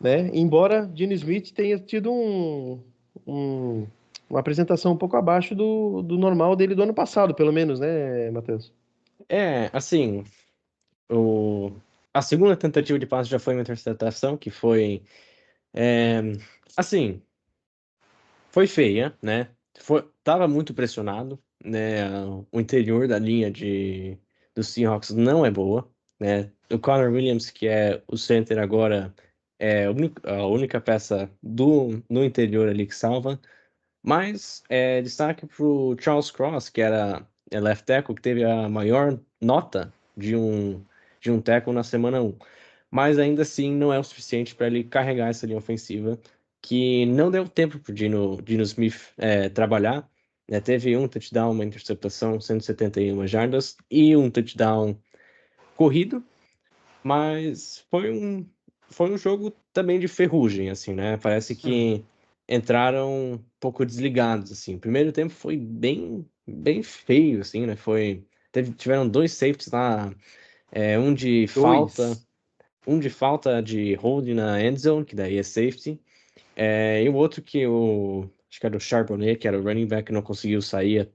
né, embora Geno Smith tenha tido uma apresentação um pouco abaixo do normal dele do ano passado, pelo menos, né, Matheus? Assim, a segunda tentativa de passe já foi uma interceptação, que foi, é, assim, foi feia, né? Tava muito pressionado, né? O interior da linha do Seahawks não é boa, né? O Connor Williams, que é o center agora, é a única peça no interior ali que salva. Mas destaque para o Charles Cross, que era left tackle, que teve a maior nota de um tackle na semana 1. Mas ainda assim não é o suficiente para ele carregar essa linha ofensiva, que não deu tempo para o Geno Smith trabalhar. Né? Teve um touchdown, uma interceptação, 171 jardas, e um touchdown corrido, mas foi um jogo também de ferrugem, assim, né? Parece que entraram um pouco desligados, assim. O primeiro tempo foi bem feio, assim, né? Tiveram 2 safeties lá, um de falta, Dois. de holding na end zone, que daí é safety, e o outro acho que era o Charbonnet, que era o running back, que não conseguiu sair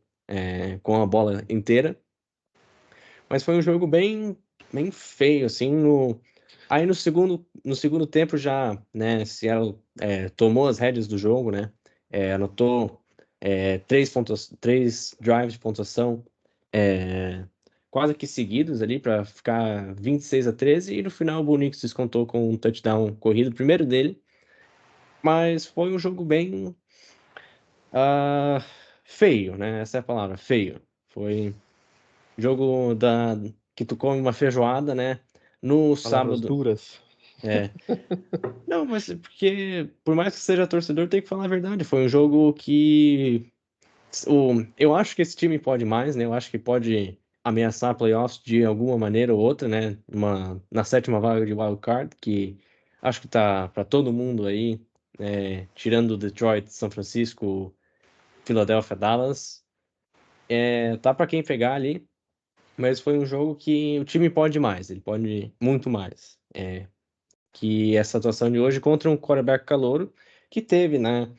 com a bola inteira. Mas foi um jogo bem feio, assim. Aí no segundo tempo já, né, Seattle tomou as rédeas do jogo, né? Anotou 3 drives de pontuação quase que seguidos ali para ficar 26-13 e no final o Bo Nix descontou com um touchdown corrido, primeiro dele. Mas foi um jogo bem feio, né? Essa é a palavra, feio. Foi jogo que tu come uma feijoada, né? No Palavras sábado. duras. É. Não, mas é porque, por mais que seja torcedor, tem que falar a verdade. Foi um jogo que. Eu acho que esse time pode mais, né? Eu acho que pode ameaçar playoffs de alguma maneira ou outra, né? Na 7ª vaga de wild card, que acho que tá para todo mundo aí, tirando Detroit, São Francisco, Philadelphia, Dallas. Tá para quem pegar ali. Mas foi um jogo que o time pode mais, ele pode muito mais. Que essa atuação de hoje contra um quarterback calouro que teve, né,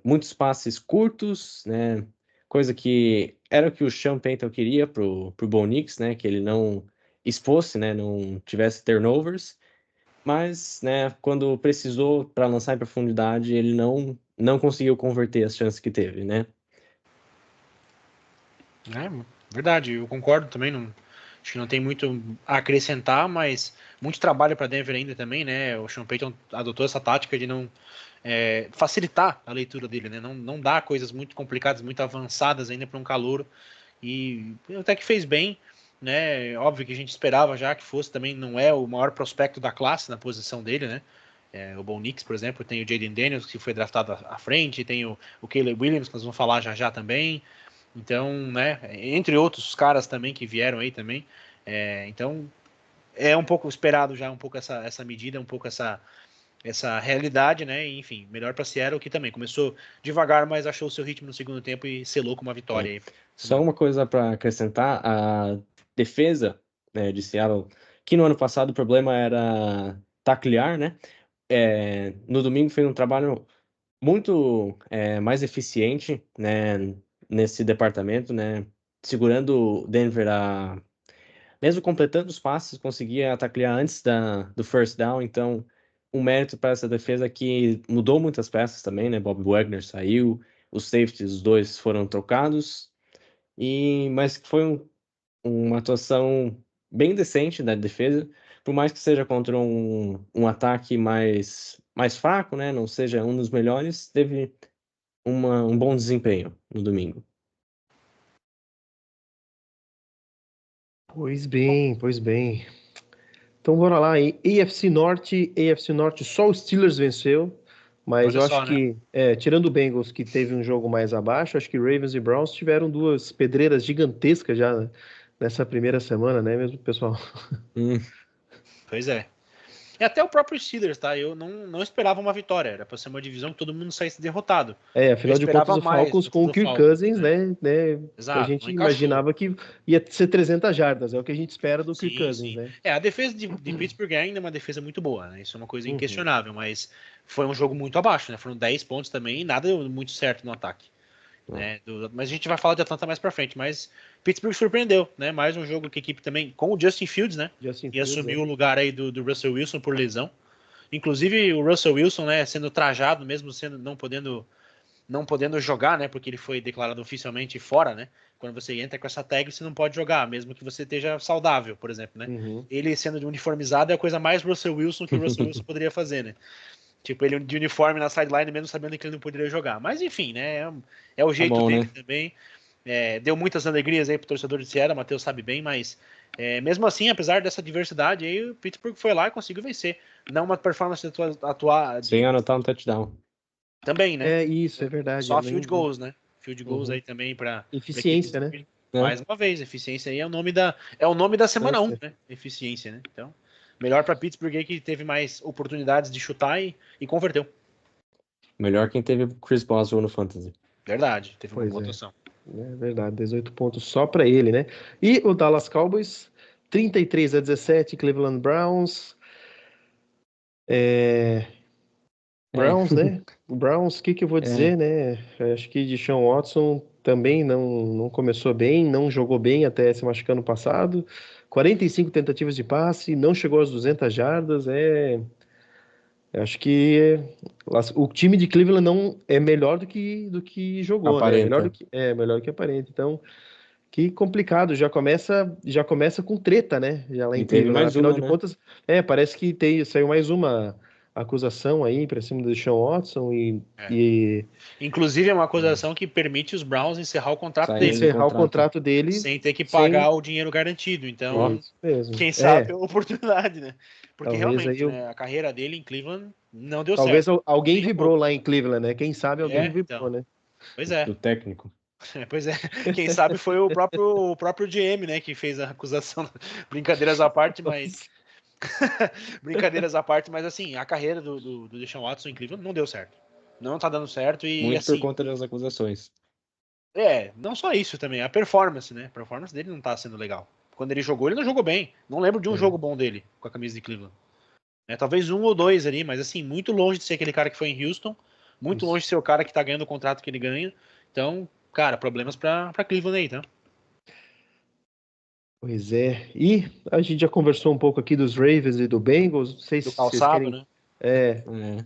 muitos passes curtos, né, coisa que era o que o Sean Payton queria pro Bo Nix, né, que ele não expôs, né, não tivesse turnovers, mas, né, quando precisou para lançar em profundidade, ele não conseguiu converter as chances que teve, né. Verdade, eu concordo também. Não, acho que não tem muito a acrescentar, mas muito trabalho para Denver ainda também, né? O Sean Payton adotou essa tática de não facilitar a leitura dele, né? Não dar coisas muito complicadas, muito avançadas ainda para um calouro. E até que fez bem, né? Óbvio que a gente esperava já que fosse também, não é o maior prospecto da classe na posição dele, né? O Bo Nix, por exemplo, tem o Jaden Daniels, que foi draftado à frente, tem o Caleb Williams, que nós vamos falar já já também. Então, né, entre outros caras também que vieram aí também. Então, é um pouco esperado já, um pouco essa medida, um pouco essa realidade, né? E, enfim, melhor para Seattle, que também começou devagar, mas achou o seu ritmo no segundo tempo e selou com uma vitória aí. Só uma coisa para acrescentar, a defesa, né, de Seattle, que no ano passado o problema era taclear, né? No domingo fez um trabalho muito mais eficiente, né, nesse departamento, né, segurando o Denver mesmo completando os passes, conseguia taclear antes do first down, então um mérito para essa defesa que mudou muitas peças também, né, Bob Wagner saiu, os safeties, os dois foram trocados, mas foi uma atuação bem decente da defesa, por mais que seja contra um ataque mais fraco, né, não seja um dos melhores, teve um bom desempenho no domingo. Pois bem, pois bem. Então bora lá, hein? AFC Norte, só o Steelers venceu, mas Olha eu só, acho né? que, tirando o Bengals, que teve um jogo mais abaixo, acho que Ravens e Browns tiveram duas pedreiras gigantescas já nessa primeira semana, né, mesmo, pessoal? Hum, Pois é. E até o próprio Steelers, tá? Eu não esperava uma vitória. Era pra ser uma divisão que todo mundo saísse derrotado. Eu Afinal de contas, esperava o mais Falcons com o do Kirk Falcons, Cousins, né? né, a Exato, não gente encaixou. imaginava que ia ser 300 jardas, é o que a gente espera do Kirk Sim, Cousins, sim. né? A defesa de Pittsburgh ainda é uma defesa muito boa, né? Isso é uma coisa Uhum. inquestionável, mas foi um jogo muito abaixo, né? Foram 10 pontos também e nada deu muito certo no ataque. Né? Mas a gente vai falar de Atlanta mais pra frente, mas Pittsburgh surpreendeu, né? Mais um jogo que a equipe também, com o Justin Fields, né? Justin E Fields, assumiu o lugar aí do Russell Wilson por lesão. Inclusive o Russell Wilson, né, sendo trajado, mesmo sendo não podendo jogar, né, porque ele foi declarado oficialmente fora, né? Quando você entra com essa tag, você não pode jogar, mesmo que você esteja saudável, por exemplo, né? Uhum. Ele sendo uniformizado é a coisa mais Russell Wilson que o Russell Wilson poderia fazer, né? Tipo, ele de uniforme na sideline, mesmo sabendo que ele não poderia jogar. Mas enfim, né? É o tá jeito bom, dele né? também. Deu muitas alegrias aí pro torcedor de Seattle, o Matheus sabe bem, mas mesmo assim, apesar dessa diversidade, aí o Pittsburgh foi lá e conseguiu vencer. Não uma performance atuar Sem anotar um touchdown. também, né? É isso, é verdade. Só Além field de goals, né? Field goals uhum. aí também para equipes Eficiência, do né? Né? mais uma vez, eficiência aí é o nome da semana 1, Eficiência. né? Eficiência, né? Então, melhor para Pittsburgh aí que teve mais oportunidades de chutar e converteu. Melhor quem teve Chris Boswell no Fantasy. Verdade, teve uma Pois boa é. atuação. É verdade, 18 pontos só para ele, né? E o Dallas Cowboys, 33-17, Cleveland Browns. Browns, né? O Browns, o que eu vou É, dizer, né? Acho que Deshaun Watson também não começou bem, não jogou bem até se machucar no passado. 45 tentativas de passe, não chegou às 200 jardas. Acho que o time de Cleveland não é melhor do que jogou, né? aparenta. Melhor do que aparenta. Então, que complicado, já começa com treta, né? Já lá em E teve Cleveland. mais Afinal uma, de né? contas, parece que saiu mais uma acusação aí para cima do Deshaun Watson e, É. e Inclusive, é uma acusação que permite os Browns encerrar o contrato Sair dele, do encerrar o contrato. contrato dele sem ter que sem pagar o dinheiro garantido. Ó, Então, isso mesmo. quem sabe é uma oportunidade, né? Porque Talvez aí realmente, né, a carreira dele em Cleveland não deu talvez certo. alguém Nem um vibrou pouco. lá em Cleveland, né? Quem sabe alguém vibrou, Então. né? Pois é. do técnico. Pois é. Quem sabe foi o próprio GM, né, que fez a acusação. Brincadeiras à parte, mas brincadeiras à parte, mas assim, a carreira do Deshaun Watson em Cleveland não deu certo. Não tá dando certo e Muito por assim, conta das acusações. não só isso também, a performance, né? A performance dele não tá sendo legal. Quando ele jogou, ele não jogou bem. Não lembro de um É. jogo bom dele com a camisa de Cleveland. Talvez um ou dois ali, mas assim, muito longe de ser aquele cara que foi em Houston, muito Isso. longe de ser o cara que tá ganhando o contrato que ele ganha. Então, cara, problemas pra Cleveland aí, tá? Pois é. E a gente já conversou um pouco aqui dos Ravens e do Bengals. Não sei Do se vocês calçado, querem. né? É, É,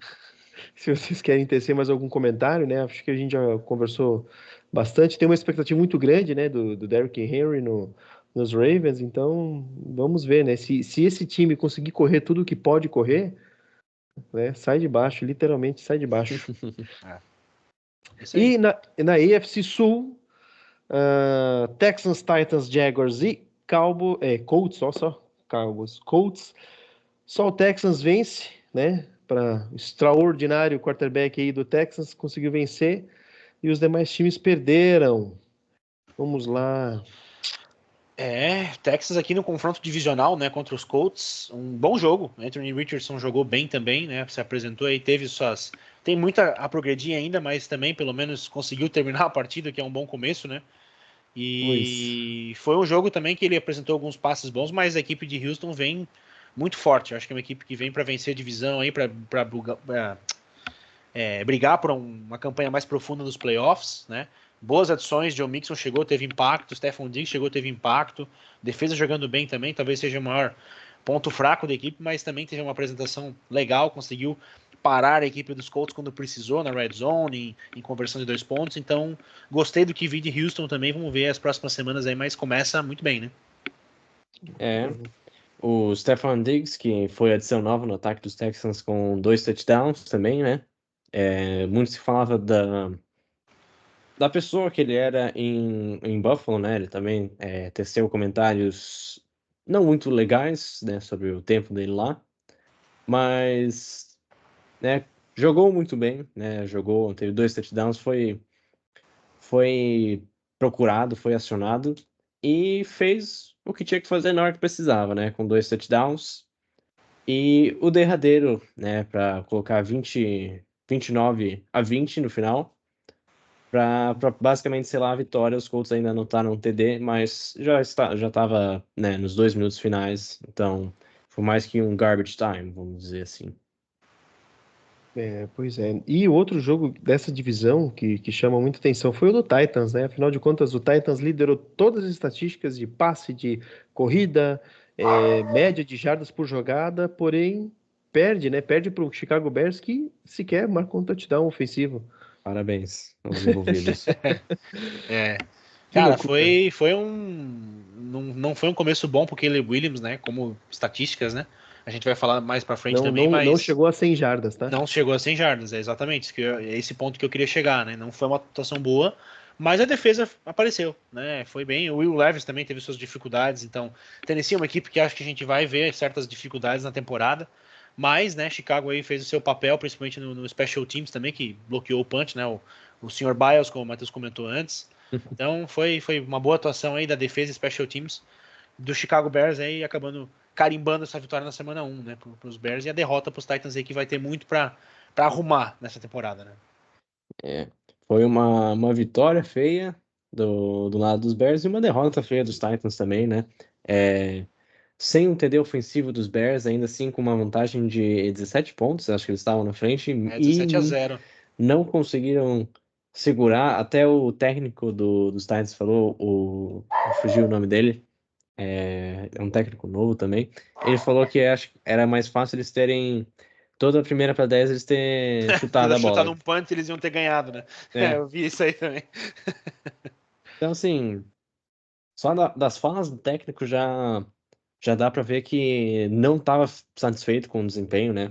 se vocês querem tecer mais algum comentário, né? Acho que a gente já conversou bastante. Tem uma expectativa muito grande, né, do Derrick Henry nos Ravens. Então, vamos ver, né? Se esse time conseguir correr tudo o que pode correr, né? Sai de baixo, literalmente sai de baixo. É. Isso aí. E na AFC Sul, Texans, Titans, Jaguars e Colts, só Cowboys, Colts. Só o Texans vence, né? Para extraordinário quarterback aí do Texans conseguiu vencer e os demais times perderam. Vamos lá. Texas aqui no confronto divisional, né, contra os Colts, um bom jogo. Anthony Richardson jogou bem também, né, se apresentou aí, tem muita a progredir ainda, mas também pelo menos conseguiu terminar a partida, que é um bom começo, né? Pois. E foi um jogo também que ele apresentou alguns passes bons, mas a equipe de Houston vem muito forte. Eu acho que é uma equipe que vem para vencer a divisão aí, para brigar por uma campanha mais profunda nos playoffs, né? Boas adições, Joe Mixon chegou, teve impacto, Stephon Diggs chegou, teve impacto, defesa jogando bem também, talvez seja o maior ponto fraco da equipe, mas também teve uma apresentação legal, conseguiu parar a equipe dos Colts quando precisou, na red zone, em conversão de 2 pontos, então gostei do que vi de Houston também, vamos ver as próximas semanas aí, mas começa muito bem, né? O Stephon Diggs, que foi adição nova no ataque dos Texans com 2 touchdowns também, né? Muito se falava da pessoa que ele era em Buffalo, né? Ele também teceu comentários não muito legais, né, sobre o tempo dele lá, mas, né, jogou muito bem, né? Teve 2 touchdowns, foi procurado, foi acionado e fez o que tinha que fazer na hora que precisava, né? Com 2 touchdowns. E o derradeiro, né, para colocar 29-20 no final, para basicamente selar a vitória. Os Colts ainda não tá no TD, mas já estava, né, nos 2 minutos finais, então foi mais que um garbage time, vamos dizer assim. Pois é. E o outro jogo dessa divisão que chama muita atenção foi o do Titans, né? Afinal de contas, o Titans liderou todas as estatísticas de passe, de corrida, média de jardas por jogada, porém perde, né? Perde para o Chicago Bears, que sequer marcou um touchdown ofensivo. Parabéns aos envolvidos. Que Cara, loucura. foi um. Não foi um começo bom pro Caleb Williams, né? Como estatísticas, né? A gente vai falar mais pra frente também, Não mas chegou a 100 jardas, tá? não chegou a 100 jardas, é exatamente é esse ponto que eu queria chegar, né? Não foi uma atuação boa, mas a defesa apareceu, né? Foi bem. O Will Levis também teve suas dificuldades, então Tennessee é uma equipe que acho que a gente vai ver certas dificuldades na temporada, mas, né? Chicago aí fez o seu papel, principalmente no Special Teams também, que bloqueou o punch, né? O Sr. Biles, como o Matheus comentou antes. Então foi uma boa atuação aí da defesa e Special Teams do Chicago Bears aí, acabando carimbando essa vitória na semana 1, né, para os Bears, e a derrota para os Titans aí, que vai ter muito para arrumar nessa temporada, né? Foi uma vitória feia do lado dos Bears e uma derrota feia dos Titans também, né? Sem um TD ofensivo dos Bears, ainda assim com uma vantagem de 17 pontos, acho que eles estavam na frente, É e 17-0. não conseguiram segurar. Até o técnico dos Titans falou, fugiu o nome dele, é um técnico novo também. Ele falou que acho que era mais fácil eles terem toda a primeira para 10 eles terem chutado a Chutar bola. num punt, eles iam ter ganhado, né? É. Eu vi isso aí também. Então, assim, só das falas do técnico já dá para ver que não estava satisfeito com o desempenho, né?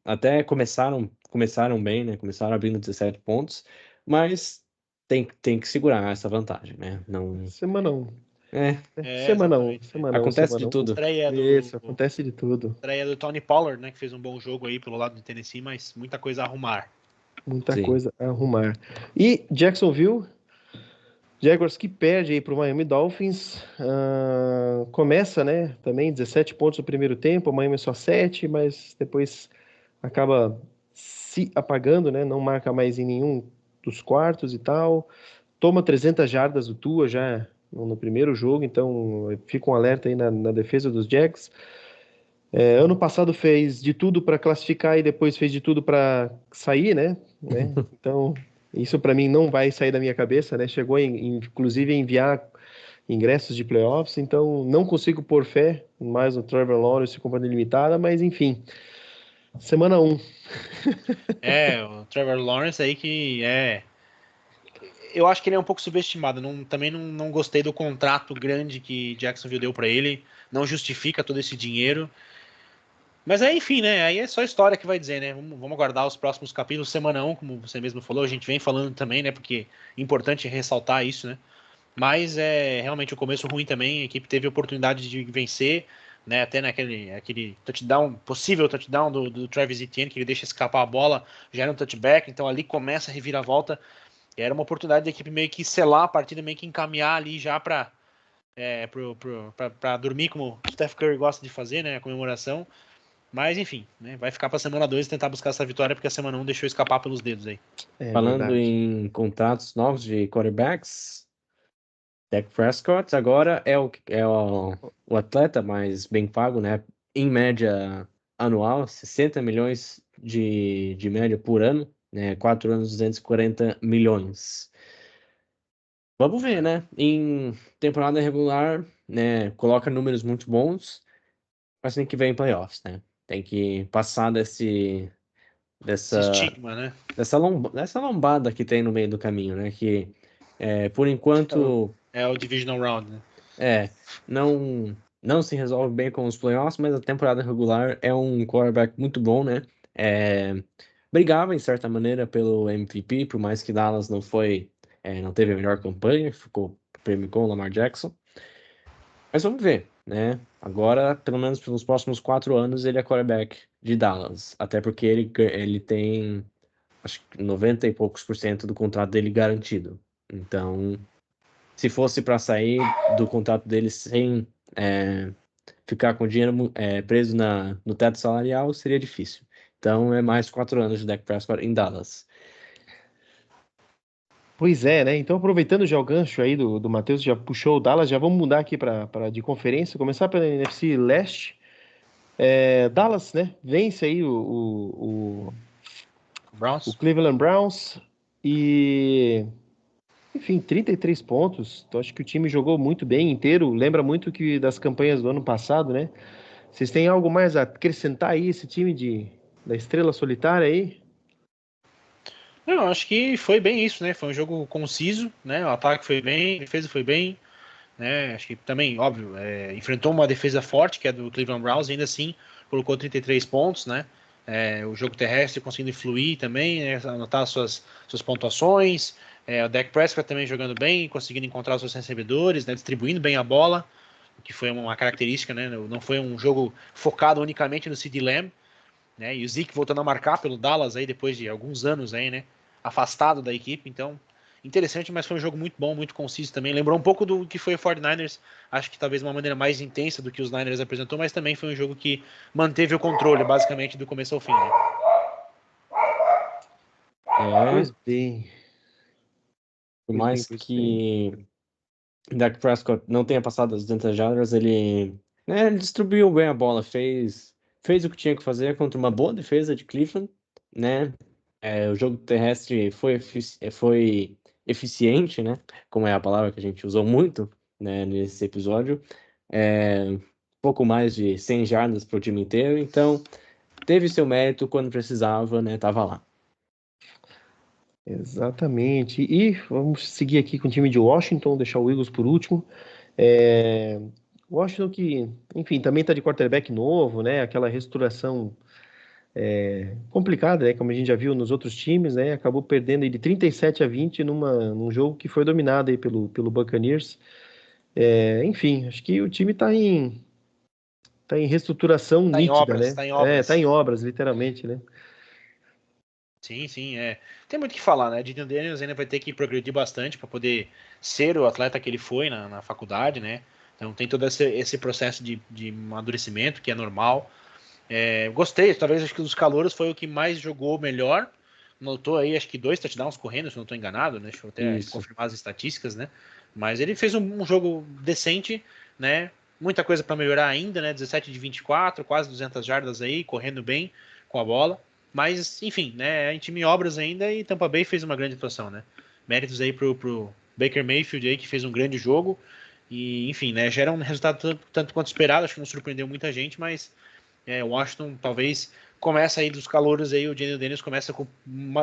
Até começaram bem, né? Começaram abrindo 17 pontos, mas tem que segurar essa vantagem, né? Não, Semana 1. é, Semana 1, Exatamente. semana 1, acontece de semana 1. tudo. Isso, acontece de tudo. Estreia do Tony Pollard, né? Que fez um bom jogo aí pelo lado do Tennessee, mas muita coisa a arrumar. Muita Sim. coisa a arrumar. E Jacksonville, Jaguars que perde aí para o Miami Dolphins. Começa, né? Também 17 pontos no primeiro tempo. O Miami só 7, mas depois acaba se apagando, né? Não marca mais em nenhum dos quartos e tal. Toma 300 jardas do Tua já no primeiro jogo, então fica um alerta aí na defesa dos Jags. Ano passado fez de tudo para classificar e depois fez de tudo para sair, né? Então, isso para mim não vai sair da minha cabeça, né? Chegou inclusive a enviar ingressos de playoffs, então não consigo pôr fé mais no Trevor Lawrence e companhia limitada, mas enfim, semana 1. O Trevor Lawrence aí que eu acho que ele é um pouco subestimado. Também não gostei do contrato grande que Jacksonville deu para ele. Não justifica todo esse dinheiro. Mas aí, enfim, né? Aí é só história que vai dizer, né? Vamos aguardar os próximos capítulos. Semana 1, como você mesmo falou, a gente vem falando também, né? Porque é importante ressaltar isso, né? Mas é realmente o começo ruim também. A equipe teve a oportunidade de vencer, né? Até aquele touchdown, possível touchdown do Travis Etienne, que ele deixa escapar a bola, já era um touchback. Então ali começa a reviravolta. E era uma oportunidade da equipe meio que selar a partida, meio que encaminhar ali já para dormir, como o Steph Curry gosta de fazer, né? A comemoração. Mas enfim, né, vai ficar para a semana 2 tentar buscar essa vitória, porque a semana 1 deixou escapar pelos dedos aí. É Falando verdade. em contratos novos de quarterbacks, Dak Prescott agora o atleta mais bem pago, né? Em média anual, 60 milhões de média por ano, né? 4 anos, 240 milhões. Vamos ver, né? Em temporada regular, né? Coloca números muito bons, mas tem que ver em playoffs, né? Tem que passar Esse dessa, estigma, né? dessa lombada que tem no meio do caminho, né? Que, por enquanto, É o Divisional Round, né? não se resolve bem com os playoffs, mas a temporada regular é um quarterback muito bom, né? É, brigava, em certa maneira, pelo MVP, por mais que Dallas não teve a melhor campanha, ficou prêmio com o Lamar Jackson. Mas vamos ver, né? Agora, pelo menos pelos próximos 4 anos, ele é quarterback de Dallas. Até porque ele tem, acho que 90 e poucos por cento do contrato dele garantido. Então, se fosse para sair do contrato dele sem ficar com o dinheiro preso no teto salarial, seria difícil. Então, é mais 4 anos de Dak Prescott em Dallas. Pois é, né? Então, aproveitando já o gancho aí do Matheus, já puxou o Dallas, já vamos mudar aqui para de conferência, começar pela NFC Leste. Dallas, né? Vence aí o Browns. Cleveland Browns e, enfim, 33 pontos. Então, acho que o time jogou muito bem inteiro. Lembra muito que das campanhas do ano passado, né? Vocês têm algo mais a acrescentar aí, esse time da Estrela Solitária aí? Não, acho que foi bem isso, né? Foi um jogo conciso, né? O ataque foi bem, a defesa foi bem, né? Acho que também, óbvio, enfrentou uma defesa forte, que é do Cleveland Browns, e ainda assim colocou 33 pontos, né? O jogo terrestre conseguindo fluir também, né? Anotar suas pontuações. O Dak Prescott também jogando bem, conseguindo encontrar os seus recebedores, né? Distribuindo bem a bola, que foi uma característica, né? Não foi um jogo focado unicamente no CeeDee Lamb, né? E o Zeke voltando a marcar pelo Dallas aí depois de alguns anos aí, né? Afastado da equipe, então interessante, mas foi um jogo muito bom, muito conciso também. Lembrou um pouco do que foi o 49ers, acho que talvez de uma maneira mais intensa do que os Niners apresentou, mas também foi um jogo que manteve o controle, basicamente, do começo ao fim, né? É, Pois bem, por pois bem, mais pois bem. que Dak Prescott não tenha passado as 200 jardas, ele distribuiu bem a bola, fez o que tinha que fazer contra uma boa defesa de Cleveland, né? O jogo terrestre foi eficiente, né? Como é a palavra que a gente usou muito, né, nesse episódio. Pouco mais de 100 jardas para o time inteiro, então teve seu mérito quando precisava, né? Tava lá. Exatamente. E vamos seguir aqui com o time de Washington, deixar o Eagles por último. É, Washington que, enfim, também está de quarterback novo, né? Aquela reestruturação complicada, né? Como a gente já viu nos outros times, né? Acabou perdendo aí de 37-20 num jogo que foi dominado aí pelo Buccaneers. Enfim, acho que o time tá em reestruturação Tá em nítida, obras, né? tá em Tá obras. em obras, literalmente, né? Sim, sim, é. Tem muito o que falar, né? Jaden Daniels ainda vai ter que progredir bastante para poder ser o atleta que ele foi na faculdade, né? Então tem todo esse processo de amadurecimento que é normal. Gostei, talvez acho que dos calouros foi o que mais jogou melhor. Notou aí, acho que 2 touchdowns correndo, se não estou enganado, né? Deixa eu até Isso. confirmar as estatísticas, né? Mas ele fez um jogo decente, né? Muita coisa para melhorar ainda, né? 17 de 24, quase 200 jardas aí, correndo bem com a bola. Mas, enfim, né? É em time em obras ainda e Tampa Bay fez uma grande atuação, né? Méritos aí pro Baker Mayfield aí, que fez um grande jogo. E, enfim, né? Gera um resultado tanto quanto esperado, acho que não surpreendeu muita gente, mas o Washington talvez começa aí dos calouros aí, o Daniel Daniels começa com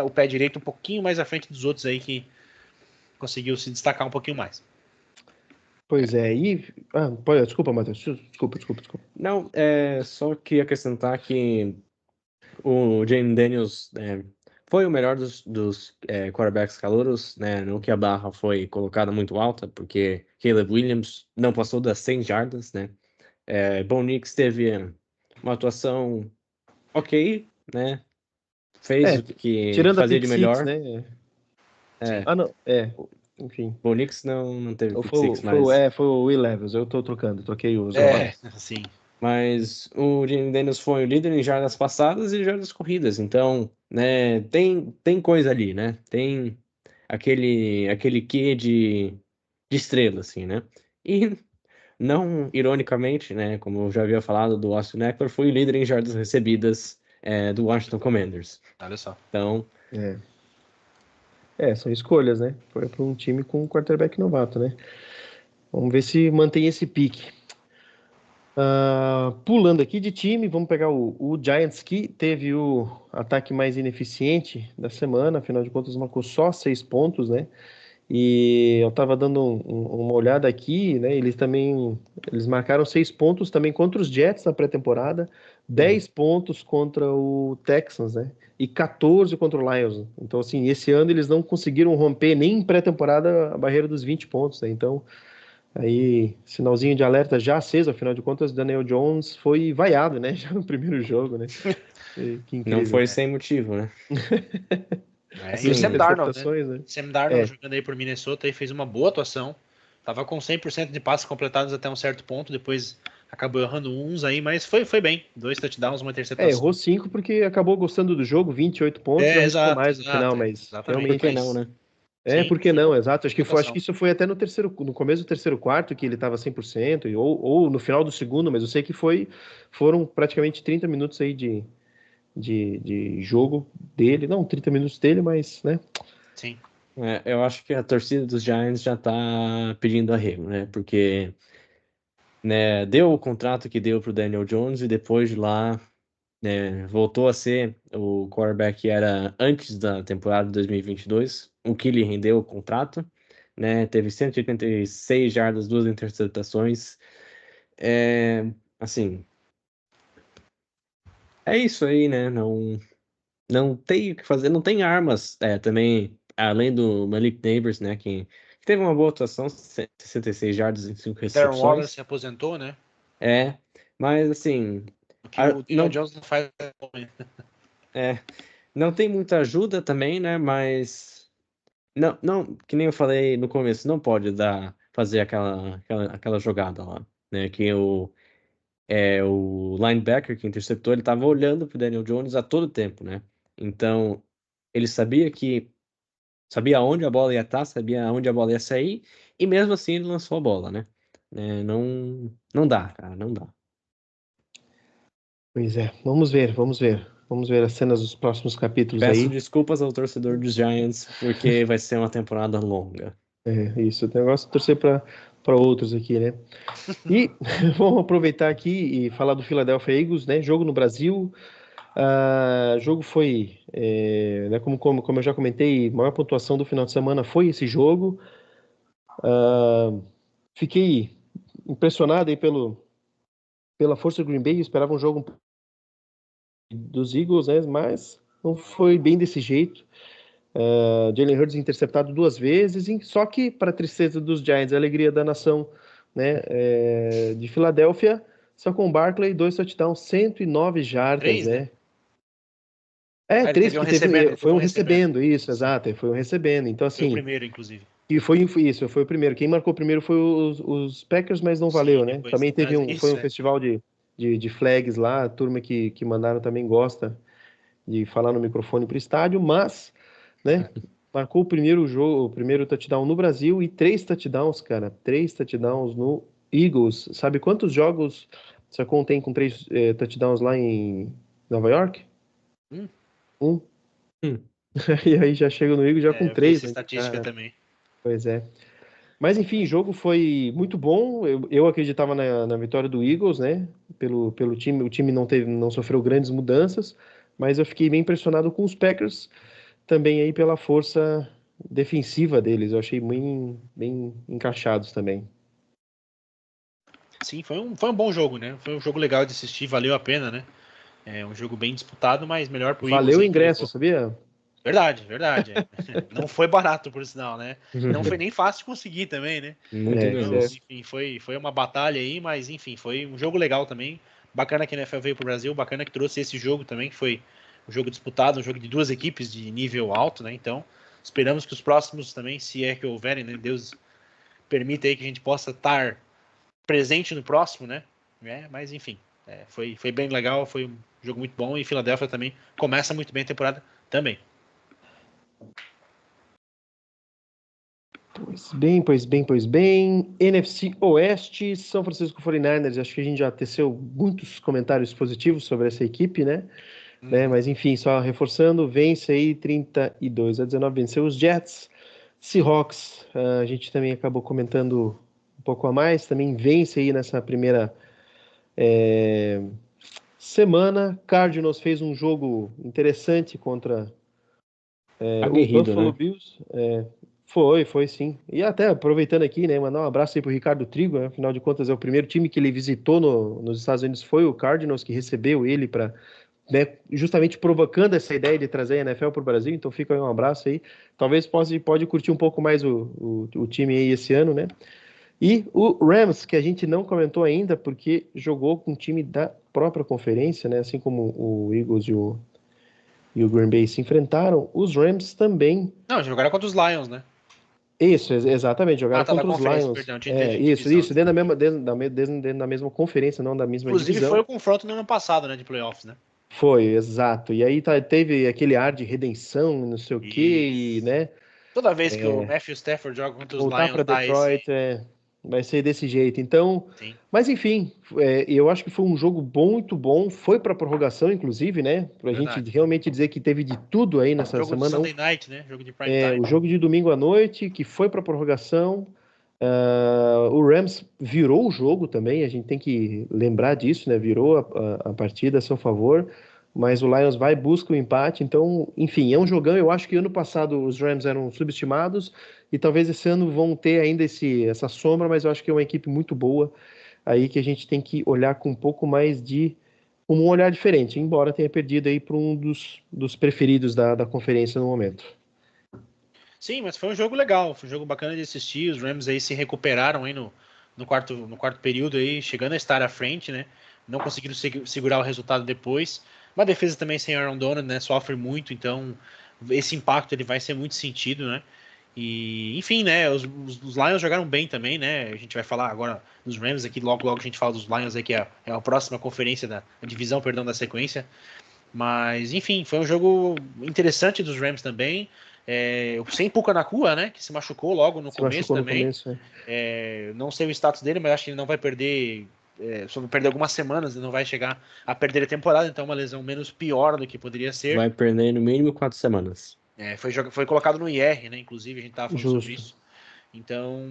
o pé direito um pouquinho mais à frente dos outros aí que conseguiu se destacar um pouquinho mais. Pois é, desculpa, Matheus. Desculpa. Não, só queria acrescentar que o Jane Daniels foi o melhor dos quarterbacks calouros, né? Não que a barra foi colocada muito alta, porque Caleb Williams não passou das 100 jardas, né? Bo Nix teve uma atuação ok, né? Fez É, o que tirando a fazia pick de six, melhor. né? Sim. Não, enfim. Bo Nix não teve Ou pick six, mas foi o Will Levis, eu tô trocando, troquei os nomes. Sim. Mas o Jane Daniels foi o líder em jardas passadas e jardas corridas. Então, né, tem coisa ali, né? Tem aquele quê de estrela, assim, né? E não ironicamente, né? Como eu já havia falado, do Austin Eckler foi o líder em jardas recebidas do Washington Commanders. Olha só. Então, São escolhas, né? Foi para um time com um quarterback novato, né? Vamos ver se mantém esse pique. Pulando aqui de time, vamos pegar o Giants, que teve o ataque mais ineficiente da semana, afinal de contas marcou só 6 pontos, né? E eu tava dando uma olhada aqui, né? Eles marcaram 6 pontos também contra os Jets na pré-temporada, 10 pontos contra o Texans, né? E 14 contra o Lions. Então, assim, esse ano eles não conseguiram romper nem em pré-temporada a barreira dos 20 pontos, né? Então, aí, sinalzinho de alerta já aceso, afinal de contas, Daniel Jones foi vaiado, né? Já no primeiro jogo, né? Que Não incrível. foi sem motivo, né? E o Assim, Sam Darnold, né? Interceptações, né? Sam Darnold jogando aí por Minnesota e fez uma boa atuação. Tava com 100% de passes completados até um certo ponto, depois acabou errando uns aí, mas foi bem. 2 touchdowns, uma interceptação. Errou 5 porque acabou gostando do jogo, 28 pontos, arriscou mais no final, mas exatamente. Por que realmente... não, né? Por que não? Exato. Acho que Atuação. isso foi até no começo do terceiro quarto, que ele estava 100%, ou no final do segundo, mas eu sei que foram praticamente 30 minutos aí de jogo dele. Não, 30 minutos dele, mas, né? Sim. Eu acho que a torcida dos Giants já tá pedindo arrego, né? Porque né, deu o contrato que deu pro Daniel Jones e depois de lá né, voltou a ser o quarterback que era antes da temporada de 2022, o que lhe rendeu o contrato, né? Teve 186 jardas, 2 interceptações. Assim, é isso aí, né? Não tem o que fazer, não tem armas também, além do Malik Neighbors, né? Que teve uma boa atuação, 66 jardas em 5 Darren Waller recepções. se aposentou, né? Mas assim, O que o Daniel não, Jones não faz. não tem muita ajuda também, né? Mas não, que nem eu falei no começo, não pode fazer aquela jogada lá, né? Que o linebacker que interceptou, ele estava olhando pro Daniel Jones a todo tempo, né? Então, ele sabia onde a bola ia estar, sabia onde a bola ia sair, e mesmo assim ele lançou a bola, né? Não dá, cara, não dá. Pois é, vamos ver. Vamos ver as cenas dos próximos capítulos Peço aí. desculpas ao torcedor dos Giants, porque vai ser uma temporada longa. Isso, o negócio é torcer para outros aqui, né? E vamos aproveitar aqui e falar do Philadelphia Eagles, né? Jogo no Brasil. Jogo foi, né, como eu já comentei, a maior pontuação do final de semana foi esse jogo. Fiquei impressionado aí pela força do Green Bay, eu esperava um jogo dos Eagles, né, mas não foi bem desse jeito. Jalen Hurts interceptado 2 vezes, só que, para a tristeza dos Giants, a alegria da nação, né, de Filadélfia, só com Barkley, 2 touchdowns, 109 jardas, 3, né? né? Ele 3, teve um porque recebendo. foi um recebendo, isso, Sim. exato, foi um recebendo. Então, Foi o assim, primeiro, inclusive. e foi isso, foi o primeiro. Quem marcou primeiro foi os Packers, mas não valeu, Sim, né? depois. Também foi Isso, um festival de flags lá, a turma que mandaram também gosta de falar no microfone para o estádio, mas, né, marcou o primeiro jogo, o primeiro touchdown no Brasil e 3 touchdowns, cara, 3 touchdowns no Eagles. Sabe quantos jogos Sacon tem com 3 touchdowns lá em Nova York? Hum. Um. Hum. E aí já chega no Eagles já com Eu vi 3, essa né? estatística também. Pois é. Mas enfim, o jogo foi muito bom. Eu acreditava na vitória do Eagles, né? Pelo time, o time não sofreu grandes mudanças, mas eu fiquei bem impressionado com os Packers também aí pela força defensiva deles. Eu achei bem encaixados também. Sim, foi um bom jogo, né? Foi um jogo legal de assistir, valeu a pena, né? É um jogo bem disputado, mas melhor pro Eagles Valeu o aí que ingresso, levou. sabia? Verdade. Não foi barato, por sinal, né? Não foi nem fácil de conseguir também, né? Muito Isso Então, é. menos. enfim, foi uma batalha aí, mas enfim, foi um jogo legal também. Bacana que a NFL veio pro Brasil, bacana que trouxe esse jogo também, que foi um jogo disputado, um jogo de 2 equipes de nível alto, né? Então, esperamos que os próximos também, se é que houverem, né? Deus permita aí que a gente possa estar presente no próximo, né? Mas enfim, foi bem legal, foi um jogo muito bom e Filadélfia também começa muito bem a temporada também. Pois bem. NFC Oeste, São Francisco 49ers. Acho que a gente já teceu muitos comentários positivos sobre essa equipe, né? né? Mas enfim, só reforçando, vence aí 32-19, venceu os Jets. Seahawks, a gente também acabou comentando um pouco a mais, também vence aí nessa primeira semana. Cardinals fez um jogo interessante contra o Aguerrido, Buffalo né? Bills. Foi sim. E até aproveitando aqui, né, mandar um abraço aí pro Ricardo Trigo, né? Afinal de contas é o primeiro time que ele visitou nos Estados Unidos, foi o Cardinals que recebeu ele para, né, justamente provocando essa ideia de trazer a NFL para o Brasil. Então fica aí um abraço aí. Talvez pode curtir um pouco mais o time aí esse ano, né? E o Rams, que a gente não comentou ainda, porque jogou com um time da própria conferência, né? Assim como o Eagles e o Green Bay se enfrentaram, os Rams também. Não, jogaram contra os Lions, né? Isso, exatamente, Ah, jogaram tá, da contra os conferência, Lions. perdão, tinha entendido Isso, divisão. isso, dentro da mesma conferência, não da mesma Inclusive divisão. foi o confronto no ano passado, né, de playoffs, né? Foi, exato. E aí teve aquele ar de redenção, não sei o quê, e, Isso. né, Toda vez que o Matthew Stafford joga contra os voltar para Lions, dá esse... Detroit vai ser desse jeito. Então, Sim. mas enfim, eu acho que foi um jogo muito bom. Foi para prorrogação, inclusive, né? Para a gente Verdade. realmente dizer que teve de tudo aí nessa Jogo de semana. Sunday Night, né? Jogo de prime time. O jogo de domingo à noite, que foi para prorrogação. O Rams virou o jogo também, a gente tem que lembrar disso, né? Virou a partida a seu favor, mas o Lions vai busca o empate. Então, enfim, é um jogão. Eu acho que ano passado os Rams eram subestimados e talvez esse ano vão ter ainda essa sombra, mas eu acho que é uma equipe muito boa aí que a gente tem que olhar com um pouco mais de um olhar diferente, embora tenha perdido aí para um dos preferidos da conferência no momento. Sim, mas foi um jogo legal, foi um jogo bacana de assistir. Os Rams aí se recuperaram aí no quarto período aí, chegando a estar à frente, né? Não conseguiram segurar o resultado depois. Uma defesa também sem Aaron Donald, né? Sofre muito, então esse impacto ele vai ser muito sentido, né? E, enfim, né? Os Lions jogaram bem também, né? A gente vai falar agora dos Rams aqui, logo a gente fala dos Lions aí, que é a próxima conferência a divisão, perdão, da sequência. Mas, enfim, foi um jogo interessante dos Rams também. Sem Puka Nacua, né? Que se machucou logo no Se começo machucou no também. começo, Não sei o status dele, mas acho que ele não vai perder. Só vai perder algumas semanas, ele não vai chegar a perder a temporada, então é uma lesão menos pior do que poderia ser. Vai perder no mínimo 4 semanas. Foi colocado no IR, né? Inclusive, a gente estava falando sobre Justo. isso. Então,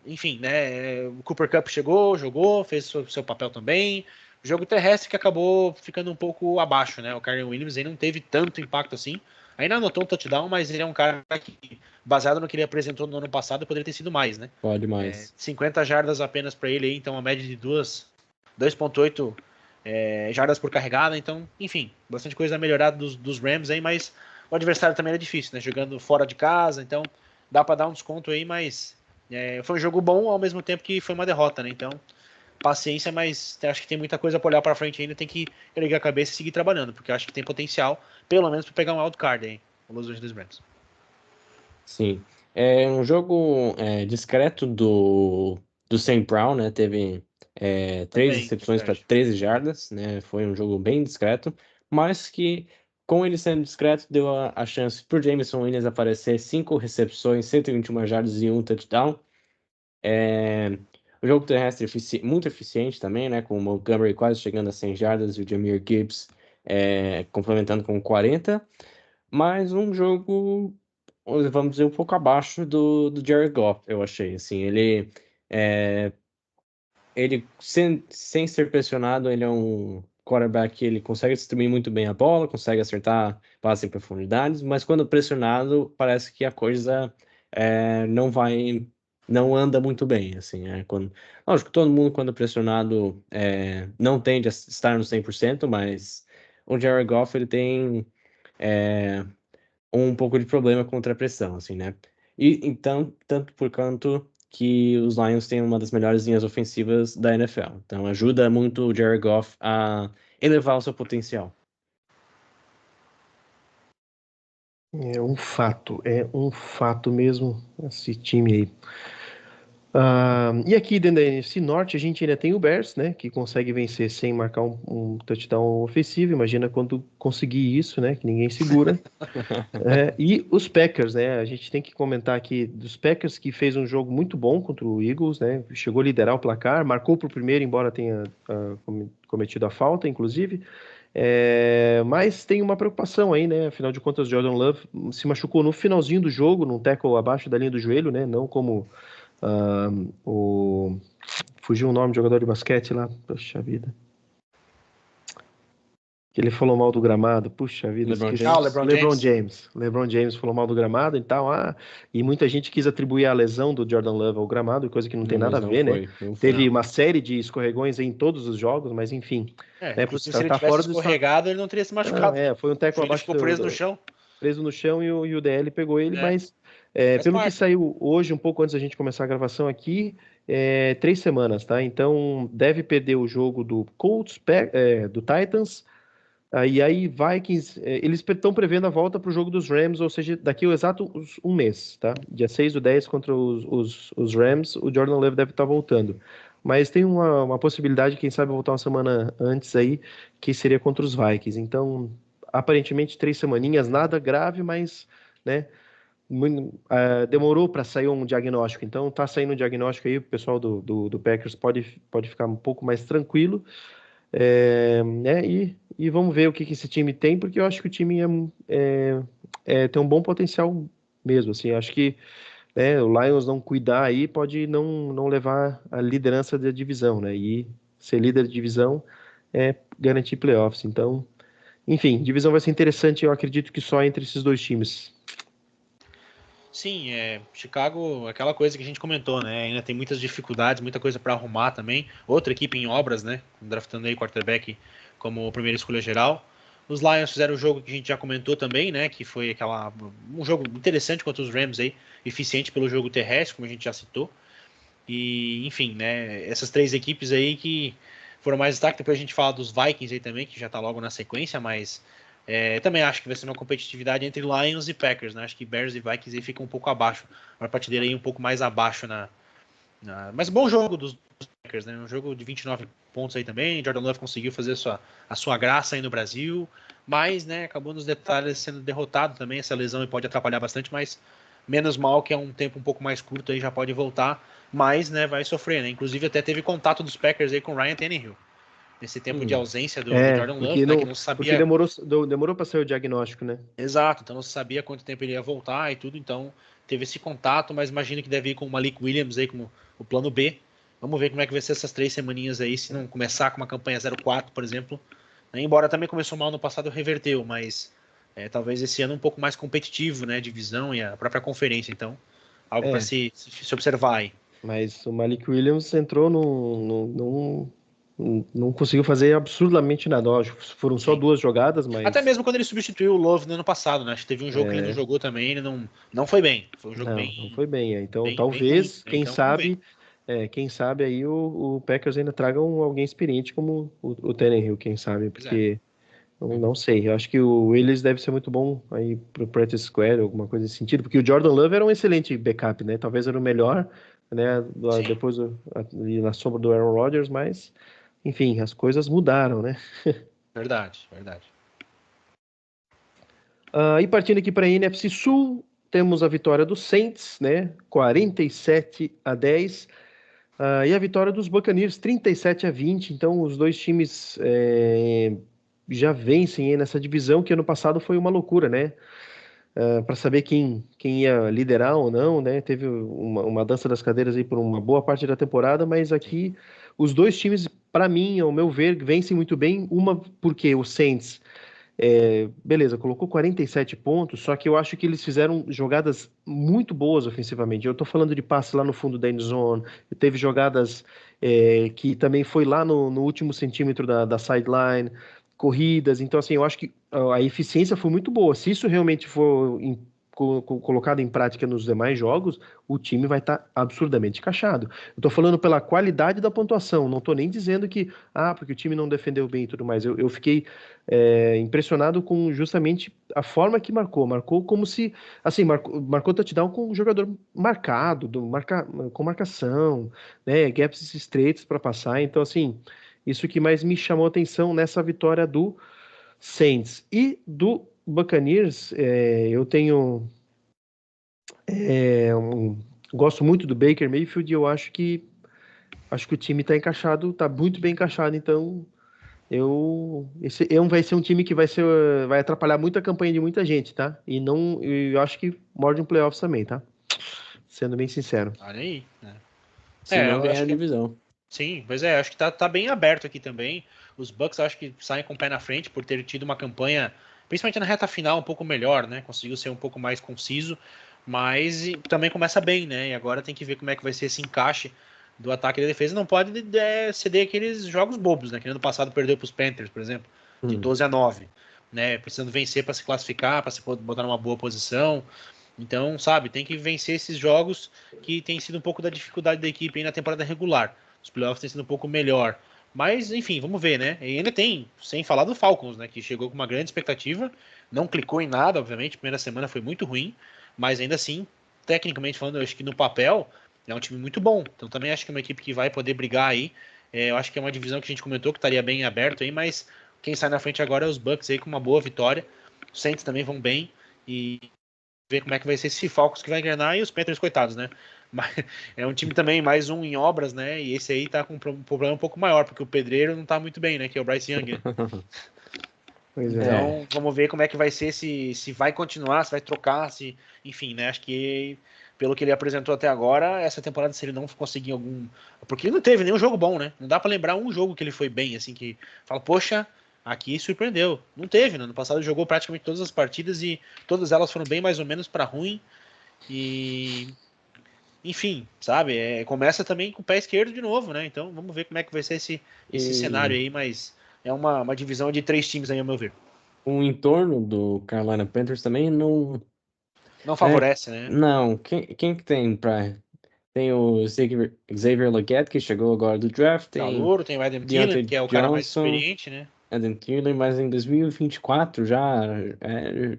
enfim, né? O Cooper Kupp chegou, jogou, fez seu papel também. O jogo terrestre que acabou ficando um pouco abaixo, né? O Kyren Williams aí não teve tanto impacto assim. Ainda anotou um touchdown, mas ele é um cara que, baseado no que ele apresentou no ano passado, poderia ter sido mais, né? Pode mais. 50 jardas apenas para ele aí, então uma média de 2,8 jardas por carregada. Então, enfim, bastante coisa melhorada dos Rams aí, mas o adversário também era difícil, né? Jogando fora de casa, então dá para dar um desconto aí, mas foi um jogo bom ao mesmo tempo que foi uma derrota, né? Então, paciência, mas acho que tem muita coisa para olhar para frente ainda, tem que erguer a cabeça e seguir trabalhando, porque acho que tem potencial, pelo menos para pegar um wildcard aí, o Los Angeles Rams. Sim. É um jogo discreto do Sam Brown, né? Teve 3 Também, recepções para verdade. 13 jardas, né? Foi um jogo bem discreto, mas que, com ele sendo discreto, deu a chance para o Jameson Williams aparecer 5 recepções, 121 jardas e um touchdown. O jogo terrestre muito eficiente também, né? Com o Montgomery quase chegando a 100 jardas e o Jahmyr Gibbs complementando com 40. Mas um jogo, vamos dizer, um pouco abaixo do Jared Goff, eu achei. Assim, ele sem ser pressionado, ele é um quarterback que ele consegue distribuir muito bem a bola, consegue acertar passes em profundidades, mas quando pressionado, parece que a coisa não anda muito bem, assim, lógico, todo mundo quando pressionado não tende a estar no 100%, mas o Jared Goff, ele tem um pouco de problema contra a pressão, assim, né? E então, tanto por quanto que os Lions têm uma das melhores linhas ofensivas da NFL. Então, ajuda muito o Jared Goff a elevar o seu potencial. É um fato mesmo esse time aí. E aqui dentro da NFC Norte a gente ainda tem o Bears, né, que consegue vencer sem marcar um touchdown ofensivo. Imagina quando conseguir isso, né, que ninguém segura. E os Packers, né, a gente tem que comentar aqui dos Packers que fez um jogo muito bom contra o Eagles, né, chegou a liderar o placar, marcou pro primeiro, embora tenha cometido a falta, inclusive. Mas tem uma preocupação aí, né? Afinal de contas, Jordan Love se machucou no finalzinho do jogo, num tackle abaixo da linha do joelho, né? Não como ah, o... Fugiu o nome do jogador de basquete lá. Poxa vida. Que ele falou mal do gramado. Puxa vida, LeBron esqueci. James. LeBron James falou mal do gramado e tal. E muita gente quis atribuir a lesão do Jordan Love ao gramado, coisa que não tem nada Mas a não ver, né? foi. Não foi. Teve uma série de escorregões em todos os jogos, mas enfim. Né? Inclusive, se ele Tá tivesse fora do escorregado, ele não teria se Não, machucado. foi um teco Ele abaixo ficou preso no chão. preso no chão e o DL pegou ele, É, mas faz pelo que parte. saiu hoje, um pouco antes da gente começar a gravação aqui, 3 semanas, tá? Então deve perder o jogo do Colts, do Titans, e aí Vikings, eles estão prevendo a volta para o jogo dos Rams, ou seja, daqui o exato um mês, tá? Dia 6/10 contra os Rams, o Jordan Love deve estar voltando. Mas tem uma possibilidade, quem sabe, voltar uma semana antes aí, que seria contra os Vikings. Então, aparentemente, 3 semaninhas, nada grave, mas, né, demorou para sair um diagnóstico. Então, tá saindo um diagnóstico aí, o pessoal do Packers pode ficar um pouco mais tranquilo. Né, e vamos ver o que esse time tem, porque eu acho que o time tem um bom potencial mesmo. Assim, acho que o Lions não cuidar aí pode não levar a liderança da divisão, né? E ser líder de divisão é garantir playoffs. Então, enfim, divisão vai ser interessante, eu acredito que só entre esses dois times. Sim, Chicago, aquela coisa que a gente comentou, né? Ainda tem muitas dificuldades, muita coisa para arrumar também. Outra equipe em obras, né? Draftando aí quarterback como primeira escolha geral. Os Lions fizeram o jogo que a gente já comentou também, né? Que foi um jogo interessante contra os Rams aí, eficiente pelo jogo terrestre, como a gente já citou. E, enfim, né? Essas três equipes aí que foram mais destaque. Depois a gente fala dos Vikings aí também, que já tá logo na sequência, mas também acho que vai ser uma competitividade entre Lions e Packers, né? Acho que Bears e Vikings aí ficam um pouco abaixo, uma prateleira aí um pouco mais abaixo mas bom jogo dos Packers, né? Um jogo de 29 pontos aí também. Jordan Love conseguiu fazer a sua graça aí no Brasil, mas, né, acabou nos detalhes sendo derrotado também. Essa lesão pode atrapalhar bastante, mas menos mal que é um tempo um pouco mais curto aí, já pode voltar, mas, né, vai sofrer, né? Inclusive até teve contato dos Packers aí com o Ryan Tannehill nesse tempo de ausência do Jordan Love, Porque né, que não, não porque sabia. demorou para sair o diagnóstico, né? Exato, então não sabia quanto tempo ele ia voltar e tudo, então teve esse contato, mas imagino que deve ir com o Malik Williams aí como o plano B. Vamos ver como é que vai ser essas 3 semaninhas aí, se não começar com uma campanha 0-4, por exemplo. Né? Embora também começou mal no passado, reverteu, mas talvez esse ano um pouco mais competitivo, né, divisão e a própria conferência, então algo para É, se observar aí. mas o Malik Williams entrou não conseguiu fazer absurdamente nada. Lógico, foram só Sim. 2 jogadas, Até mas mesmo quando ele substituiu o Love no ano passado, né? Acho que teve um jogo que ele não jogou também, ele não foi bem. Foi um jogo não foi bem. Então, bem ruim, talvez, né? Então vamos ver. quem sabe aí o Packers ainda traga alguém experiente como o Tannehill, quem sabe, Pois é. porque não sei. Eu acho que o Willis deve ser muito bom aí pro Practice Square, alguma coisa nesse sentido, porque o Jordan Love era um excelente backup, né? Talvez era o melhor, né? Sim, Depois ali na sombra do Aaron Rodgers, mas enfim, as coisas mudaram, né? verdade, verdade. E partindo aqui para a NFC Sul, temos a vitória do Saints, né? 47-10. E a vitória dos Buccaneers, 37-20. Então, os dois times já vencem aí nessa divisão, que ano passado foi uma loucura, né? Para saber quem ia liderar ou não, né? Teve uma dança das cadeiras aí por uma boa parte da temporada, mas Sim. aqui os dois times, para mim, ao meu ver, vencem muito bem. Uma porque o Saints beleza, colocou 47 pontos, só que eu acho que eles fizeram jogadas muito boas ofensivamente. Eu tô falando de passe lá no fundo da end zone, teve jogadas que também foi lá no último centímetro da sideline, corridas. Então, assim, eu acho que a eficiência foi muito boa. Se isso realmente for colocado em prática nos demais jogos, o time vai estar absurdamente encaixado. Eu tô falando pela qualidade da pontuação, não tô nem dizendo que, porque o time não defendeu bem e tudo mais. Eu fiquei impressionado com justamente a forma que marcou. Marcou como se, assim, marcou touchdown com o jogador marcado, com marcação, né, gaps estreitos para passar. Então, assim, isso que mais me chamou a atenção nessa vitória do Saints. E do Buccaneers, eu tenho. Gosto muito do Baker Mayfield e eu acho que o time está encaixado, está muito bem encaixado, então Esse vai ser um time que vai atrapalhar muito a campanha de muita gente, tá? E não, eu acho que morde um playoffs também, tá? Sendo bem sincero. Olha aí, né? Se não Eu ganhar acho a que divisão. sim, pois é, acho que tá bem aberto aqui também. Os Bucks acho que saem com o pé na frente por ter tido uma campanha, principalmente na reta final, um pouco melhor, né? Conseguiu ser um pouco mais conciso, mas também começa bem, né? E agora tem que ver como é que vai ser esse encaixe do ataque e da defesa. Não pode ceder aqueles jogos bobos, né? Que no ano passado perdeu para os Panthers, por exemplo, de 12-9, né? Precisando vencer para se classificar, para se botar numa boa posição. Então, sabe, tem que vencer esses jogos que tem sido um pouco da dificuldade da equipe aí na temporada regular. Os playoffs têm sido um pouco melhor. Mas, enfim, vamos ver, né? E ainda tem, sem falar do Falcons, né? Que chegou com uma grande expectativa, não clicou em nada, obviamente. A primeira semana foi muito ruim, mas ainda assim, tecnicamente falando, eu acho que no papel é um time muito bom. Então também acho que é uma equipe que vai poder brigar aí. Eu acho que é uma divisão que a gente comentou que estaria bem aberto aí, mas quem sai na frente agora é os Bucks aí com uma boa vitória. Os Saints também vão bem e ver como é que vai ser esse Falcons que vai engrenar e os Panthers, coitados, né? Mas é um time também, mais um em obras, né? E esse aí tá com um problema um pouco maior, porque o pedreiro não tá muito bem, né? Que é o Bryce Young. Pois é. Então, vamos ver como é que vai ser, se vai continuar, se vai trocar, se. Enfim, né? Acho que pelo que ele apresentou até agora, essa temporada, se ele não conseguir algum. Porque ele não teve nenhum jogo bom, né? Não dá pra lembrar um jogo que ele foi bem, assim, que fala, poxa, aqui surpreendeu. Não teve, né? No passado ele jogou praticamente todas as partidas e todas elas foram bem mais ou menos pra ruim. E enfim, sabe? Começa também com o pé esquerdo de novo, né? Então vamos ver como é que vai ser esse cenário E aí, mas é uma divisão de 3 times aí, ao meu ver. o entorno do Carolina Panthers também não. Não É, favorece, né? não, quem que tem pra. Tem o Xavier Legette, que chegou agora do draft, tem Calouro, tem o Adam Thielen, Deontay que é o cara mais Johnson, experiente, né? Adam Thielen, mas em 2024 já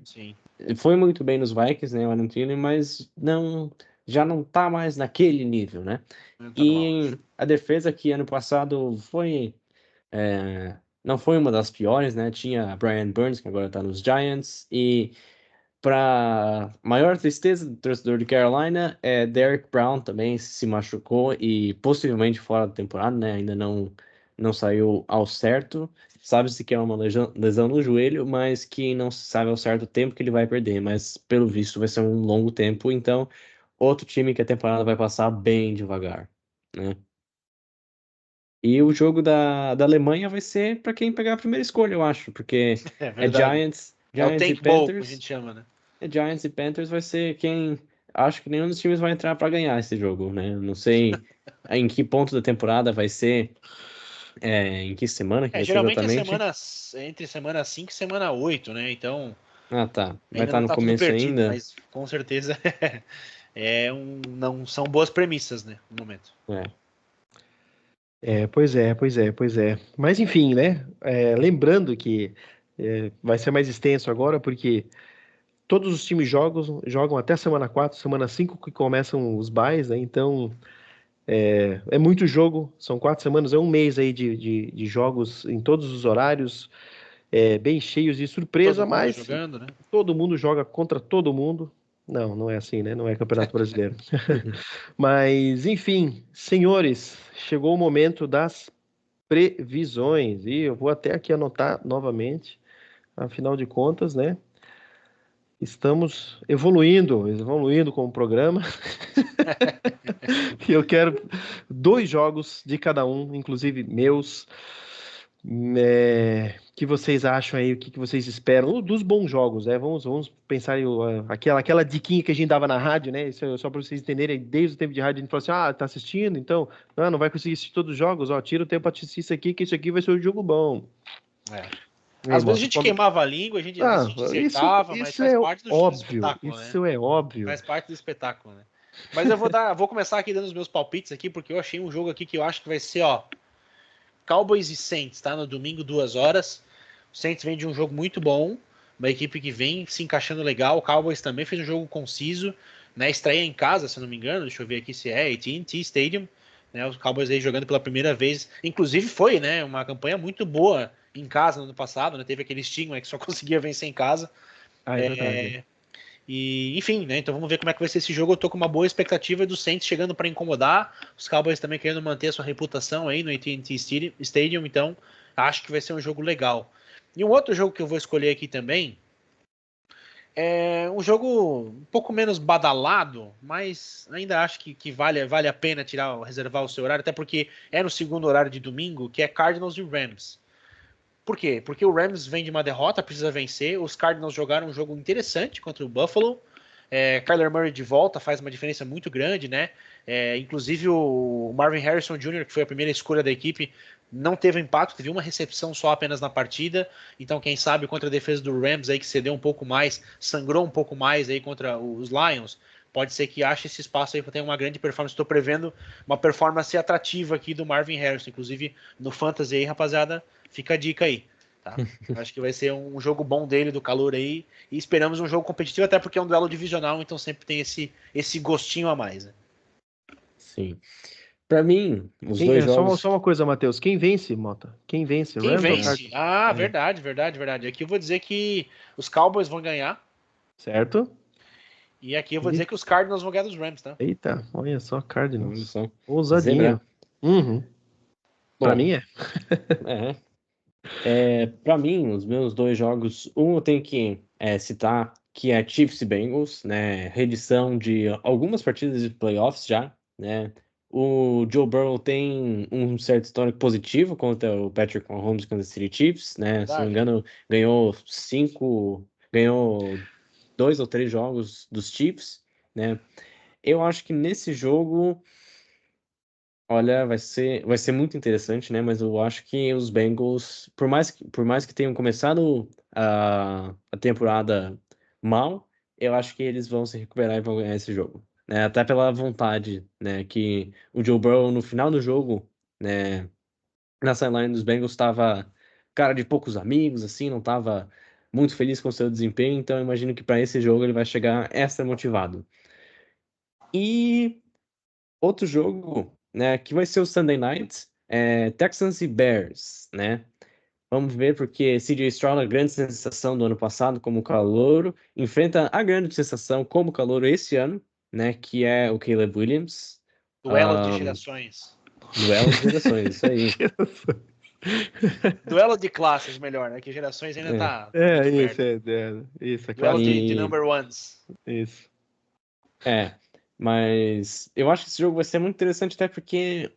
Sim, foi muito bem nos Vikings, né, o Adam Thielen, mas já não tá mais naquele nível, né? tá no E auge. a defesa que ano passado não foi uma das piores, né? Tinha Brian Burns, que agora tá nos Giants, e para maior tristeza do torcedor de Carolina, Derek Brown também se machucou e possivelmente fora da temporada, né? Ainda não saiu ao certo. Sabe-se que é uma lesão no joelho, mas que não se sabe ao certo o tempo que ele vai perder. Mas pelo visto vai ser um longo tempo, então outro time que a temporada vai passar bem devagar, né? E o jogo da Alemanha vai ser para quem pegar a primeira escolha, eu acho, porque É é verdade. É o Giants e Tank Bowl, que a Panthers. gente chama, né? Giants e Panthers vai ser quem. Acho que nenhum dos times vai entrar para ganhar esse jogo, né? Não sei em que ponto da temporada vai ser, em que semana que vai ser Geralmente é exatamente. entre semana 5 e semana 8, né? Então Ah, tá. Vai ainda estar não no tá tudo começo perdido, ainda. mas com certeza não são boas premissas, né? No momento. É. Pois é, pois é, pois é. Mas enfim, né? Lembrando que vai ser mais extenso agora, porque todos os times jogam até semana 4, semana 5 que começam os byes, né? Então é muito jogo, são 4 semanas, é um mês aí de jogos em todos os horários, bem cheios de Todo surpresa, mundo mas jogando, né? todo mundo joga contra todo mundo. Não, não é assim, né? Não é Campeonato Brasileiro. Mas, enfim, senhores, chegou o momento das previsões. E eu vou até aqui anotar novamente. Afinal de contas, né? Estamos evoluindo com o programa. E eu quero 2 jogos de cada um, inclusive meus. Que vocês acham aí, o que vocês esperam dos bons jogos, né? Vamos pensar aí, aquela diquinha que a gente dava na rádio, né? Isso é só para vocês entenderem, desde o tempo de rádio a gente falou assim, tá assistindo, então não vai conseguir assistir todos os jogos, ó, tira o tempo para assistir isso aqui, que isso aqui vai ser um jogo bom. É. Aí, Às vezes a irmão, gente queimava a língua, às vezes a gente isso, acertava, mas isso faz é parte do óbvio, espetáculo, né? isso é óbvio. Faz parte do espetáculo, né? Mas eu vou começar aqui dando os meus palpites aqui, porque eu achei um jogo aqui que eu acho que vai ser, ó, Cowboys e Saints, tá? No domingo, 2 horas. O Saints vem de um jogo muito bom, uma equipe que vem se encaixando legal. O Cowboys também fez um jogo conciso, né? Estreia em casa, se eu não me engano. Deixa eu ver aqui se é AT&T Stadium, né? Os Cowboys aí jogando pela primeira vez. Inclusive foi, né? Uma campanha muito boa em casa no ano passado, né? Teve aquele estigma que só conseguia vencer em casa. É verdade. E, enfim, né? Então vamos ver como é que vai ser esse jogo. Eu tô com uma boa expectativa do Saints chegando para incomodar. Os Cowboys também querendo manter a sua reputação aí no AT&T Stadium. Então Acho que vai ser um jogo legal. E um outro jogo que eu vou escolher aqui também é um jogo um pouco menos badalado, mas ainda acho que vale a pena reservar o seu horário, até porque é no segundo horário de domingo, que é Cardinals e Rams. Por quê? Porque o Rams vem de uma derrota, precisa vencer. Os Cardinals jogaram um jogo interessante contra o Buffalo. Kyler Murray de volta faz uma diferença muito grande, né? Inclusive o Marvin Harrison Jr., que foi a primeira escolha da equipe, não teve impacto, teve uma recepção só apenas na partida. Então, quem sabe contra a defesa do Rams aí que cedeu um pouco mais, sangrou um pouco mais aí contra os Lions, pode ser que ache esse espaço aí para ter uma grande performance. Estou prevendo uma performance atrativa aqui do Marvin Harrison, inclusive no Fantasy aí, rapaziada, fica a dica aí. Tá? Acho que vai ser um jogo bom dele, do calor aí, e esperamos um jogo competitivo, até porque é um duelo divisional, então sempre tem esse gostinho a mais. Né? Sim. Pra mim, os dois jogos... Só uma coisa, Matheus. Quem vence, Mota? Quem vence? Quem Rams ou vence? Cardinals? Ah, verdade. Aqui eu vou dizer que os Cowboys vão ganhar, Certo? e aqui eu vou dizer que os Cardinals vão ganhar dos Rams, tá? Eita, olha só, Olha Cardinals. só. Ousadinho. Zebra. Uhum. Pra Bom, mim é. Pra mim, os meus dois jogos, um eu tenho que citar, que é Chiefs e Bengals, né? Reedição de algumas partidas de playoffs já, né? O Joe Burrow tem um certo histórico positivo contra o Patrick Mahomes e Kansas City Chiefs, né? Se não me engano, ganhou 2 ou 3 jogos dos Chiefs, né? Eu acho que nesse jogo, olha, vai ser muito interessante, né? Mas eu acho que os Bengals, por mais que tenham começado a temporada mal, eu acho que eles vão se recuperar e vão ganhar esse jogo, né? Até pela vontade, né? Que o Joe Burrow no final do jogo, né? Na sideline dos Bengals estava cara de poucos amigos, assim, não estava muito feliz com o seu desempenho, então eu imagino que para esse jogo ele vai chegar extra motivado. E outro jogo, né, que vai ser o Sunday Night, Texans e Bears, né? Vamos ver porque CJ Stroud, a grande sensação do ano passado como calouro, enfrenta a grande sensação como calouro esse ano, né, que é o Caleb Williams. Duelo de gerações. Duelo de gerações, isso aí. Duelo de classes, melhor, né? Que gerações ainda tá muito Isso, perto. isso. Duelo de number ones. Isso. Mas eu acho que esse jogo vai ser muito interessante, até porque,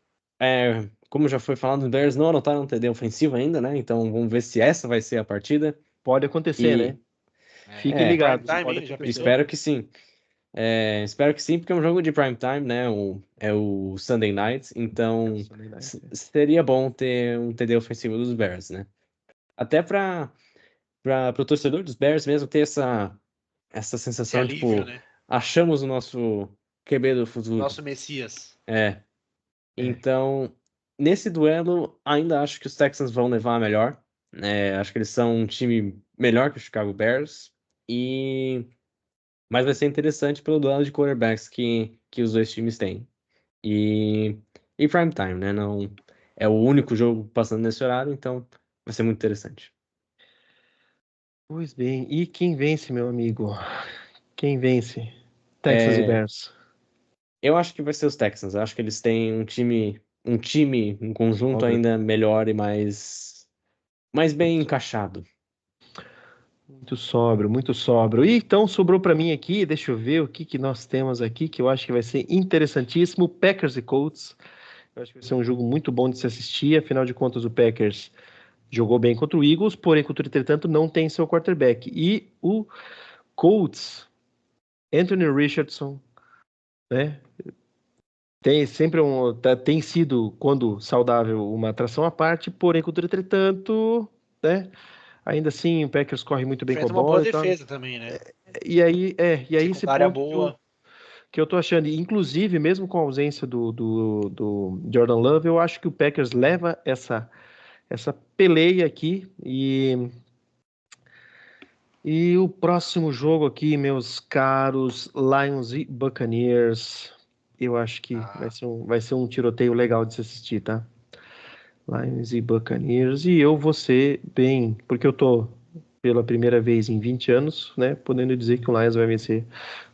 como já foi falado, os Bears não anotaram um TD ofensivo ainda, né? Então vamos ver se essa vai ser a partida. Pode acontecer, né? Fiquem ligados. Prime Pode time, já acontecer. Espero que sim. Espero que sim, porque é um jogo de prime time, né? É o Sunday Night, então Sunday night, seria bom ter um TD ofensivo dos Bears, né? Até para o torcedor dos Bears mesmo ter essa sensação, alívio, tipo, né? achamos o nosso QB do futuro. Nosso Messias. Então, nesse duelo, ainda acho que os Texans vão levar a melhor. Acho que eles são um time melhor que o Chicago Bears. Mas vai ser interessante pelo duelo de quarterbacks que os dois times têm. E prime time, né? Não é o único jogo passando nesse horário, então vai ser muito interessante. Pois bem, e quem vence, meu amigo? Quem vence? Texans e Bears. Eu acho que vai ser os Texans. Eu acho que eles têm um conjunto Óbvio. ainda melhor e mais bem encaixado. Muito sóbrio, muito sóbrio. E então sobrou para mim aqui, deixa eu ver o que nós temos aqui, que eu acho que vai ser interessantíssimo. Packers e Colts. Eu acho que vai ser um jogo muito bom de se assistir. Afinal de contas, o Packers jogou bem contra o Eagles, porém, entretanto, não tem seu quarterback. E o Colts, Anthony Richardson, né? Tem sido, quando saudável, uma atração à parte, porém, entretanto, né? Ainda assim, o Packers corre muito bem com a Enfrenta uma boa bola e tal. defesa também, né? E aí esse Secundária ponto boa. que eu tô achando, e, inclusive, mesmo com a ausência do Jordan Love, eu acho que o Packers leva essa peleia aqui e o próximo jogo aqui, meus caros Lions e Buccaneers, eu acho que vai ser um tiroteio legal de se assistir, tá? Lions e Buccaneers, e eu vou ser bem, porque eu tô pela primeira vez em 20 anos, né, podendo dizer que o Lions vai vencer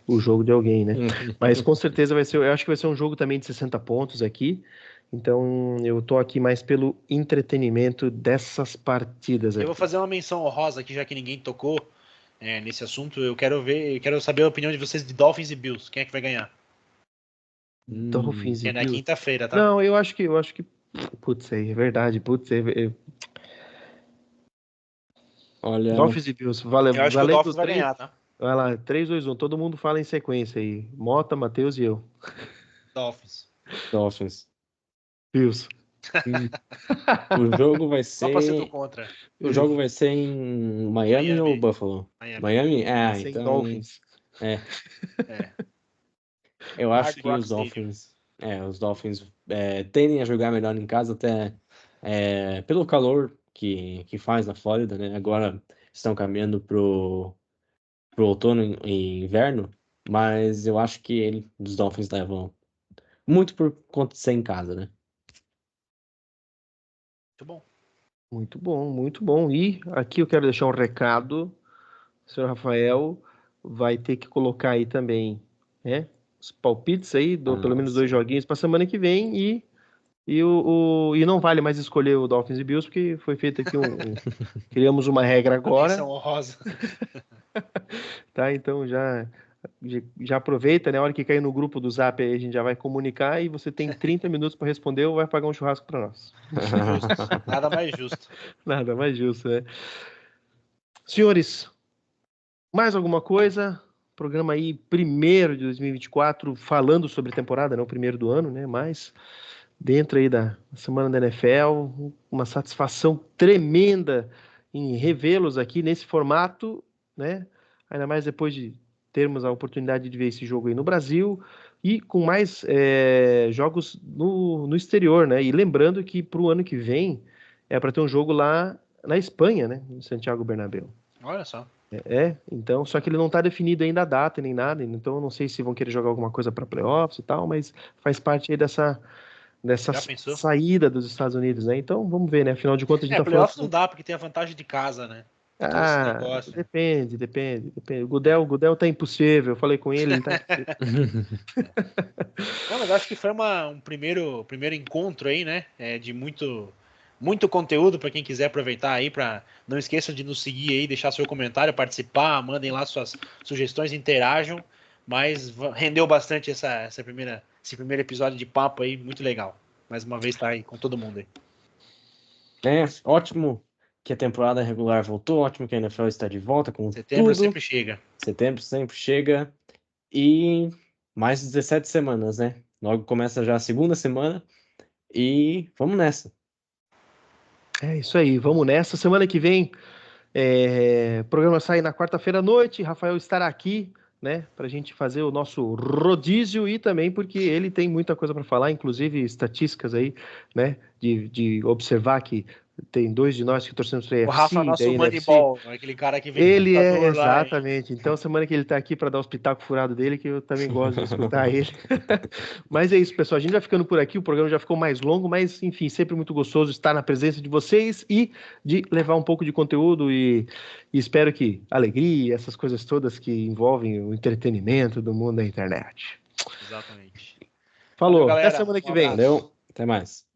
o jogo de alguém, né? Mas com certeza vai ser, eu acho que vai ser um jogo também de 60 pontos aqui, Então, eu tô aqui mais pelo entretenimento dessas partidas Eu aqui. vou fazer uma menção honrosa aqui, já que ninguém tocou nesse assunto. Eu quero saber a opinião de vocês de Dolphins e Bills. Quem é que vai ganhar? Dolphins e É na Bills. quinta-feira, tá? Não, eu acho que, putz, é verdade, putz, Olha, Dolphins e Bills, Eu acho que o valendo Dolphins os vai três. ganhar, tá? Vai lá, 3, 2, 1, todo mundo fala em sequência aí. Mota, Matheus e eu. Dolphins. Dolphins. Bills. O jogo vai Só pra ser do ser. contra. O jogo vai ser em Miami ou Buffalo? Miami. Ah, Sem então. Dolphins. É, É. eu Hard acho que Rock os Stadium. Dolphins tendem a jogar melhor em casa, até pelo calor que faz na Flórida, né? Agora estão caminhando pro outono e inverno, mas eu acho que os Dolphins levam muito por conta de ser em casa, né? Muito bom. Muito bom, muito bom. E aqui eu quero deixar um recado. O senhor Rafael vai ter que colocar aí também, né? Os palpites aí, pelo menos 2 sim. joguinhos para semana que vem e não vale mais escolher o Dolphins e Bills, porque foi feito aqui criamos uma regra A agora, menção honrosa. tá? Então já aproveita, né? A hora que cair no grupo do Zap aí, a gente já vai comunicar e você tem 30 minutos para responder ou vai pagar um churrasco para nós. Justo. Nada mais justo. Nada mais justo, né? Senhores, mais alguma coisa? Programa aí, primeiro de 2024, falando sobre temporada, não o primeiro do ano, né? Mas dentro aí da semana da NFL, uma satisfação tremenda em revê-los aqui nesse formato, né? Ainda mais depois de termos a oportunidade de ver esse jogo aí no Brasil e com mais jogos no exterior, né? E lembrando que para o ano que vem é para ter um jogo lá na Espanha, né? No Santiago Bernabéu. Olha só. Então, só que ele não está definido ainda a data nem nada, então eu não sei se vão querer jogar alguma coisa para playoffs e tal, mas faz parte aí dessa Já pensou? saída dos Estados Unidos, né? Então, vamos ver, né? Afinal de contas, a gente tá falando... Playoffs não dá, porque tem a vantagem de casa, né? Tem todo esse negócio. Depende. O Gudel tá impossível, eu falei com ele tá impossível. Não, mas acho que foi um primeiro encontro aí, né? De muito conteúdo para quem quiser aproveitar aí. Não esqueça de nos seguir aí, deixar seu comentário, participar, mandem lá suas sugestões, interajam. Mas rendeu bastante esse primeiro episódio de papo aí, muito legal. Mais uma vez tá aí com todo mundo aí. Ótimo que a temporada regular voltou, ótimo que a NFL está de volta com Setembro tudo. sempre chega. Setembro sempre chega. E mais 17 semanas, né? Logo começa já a segunda semana e vamos nessa. É isso aí, vamos nessa. Semana que vem, o programa sai na quarta-feira à noite. Rafael estará aqui, né, para a gente fazer o nosso rodízio e também porque ele tem muita coisa para falar, inclusive estatísticas aí, né, de observar que tem 2 de nós que torcemos para a O Rafa é AFC, nosso da NFC. Moneyball, aquele cara que vem Ele é, computador lá. exatamente. Então, semana que ele tá aqui para dar os pitacos furados dele, que eu também gosto de escutar ele. Mas é isso, pessoal. A gente vai ficando por aqui, o programa já ficou mais longo, mas, enfim, sempre muito gostoso estar na presença de vocês e de levar um pouco de conteúdo e espero que alegria, essas coisas todas que envolvem o entretenimento do mundo da internet. Exatamente. Falou, Valeu, até galera. semana que Um vem. abraço. Valeu, até mais.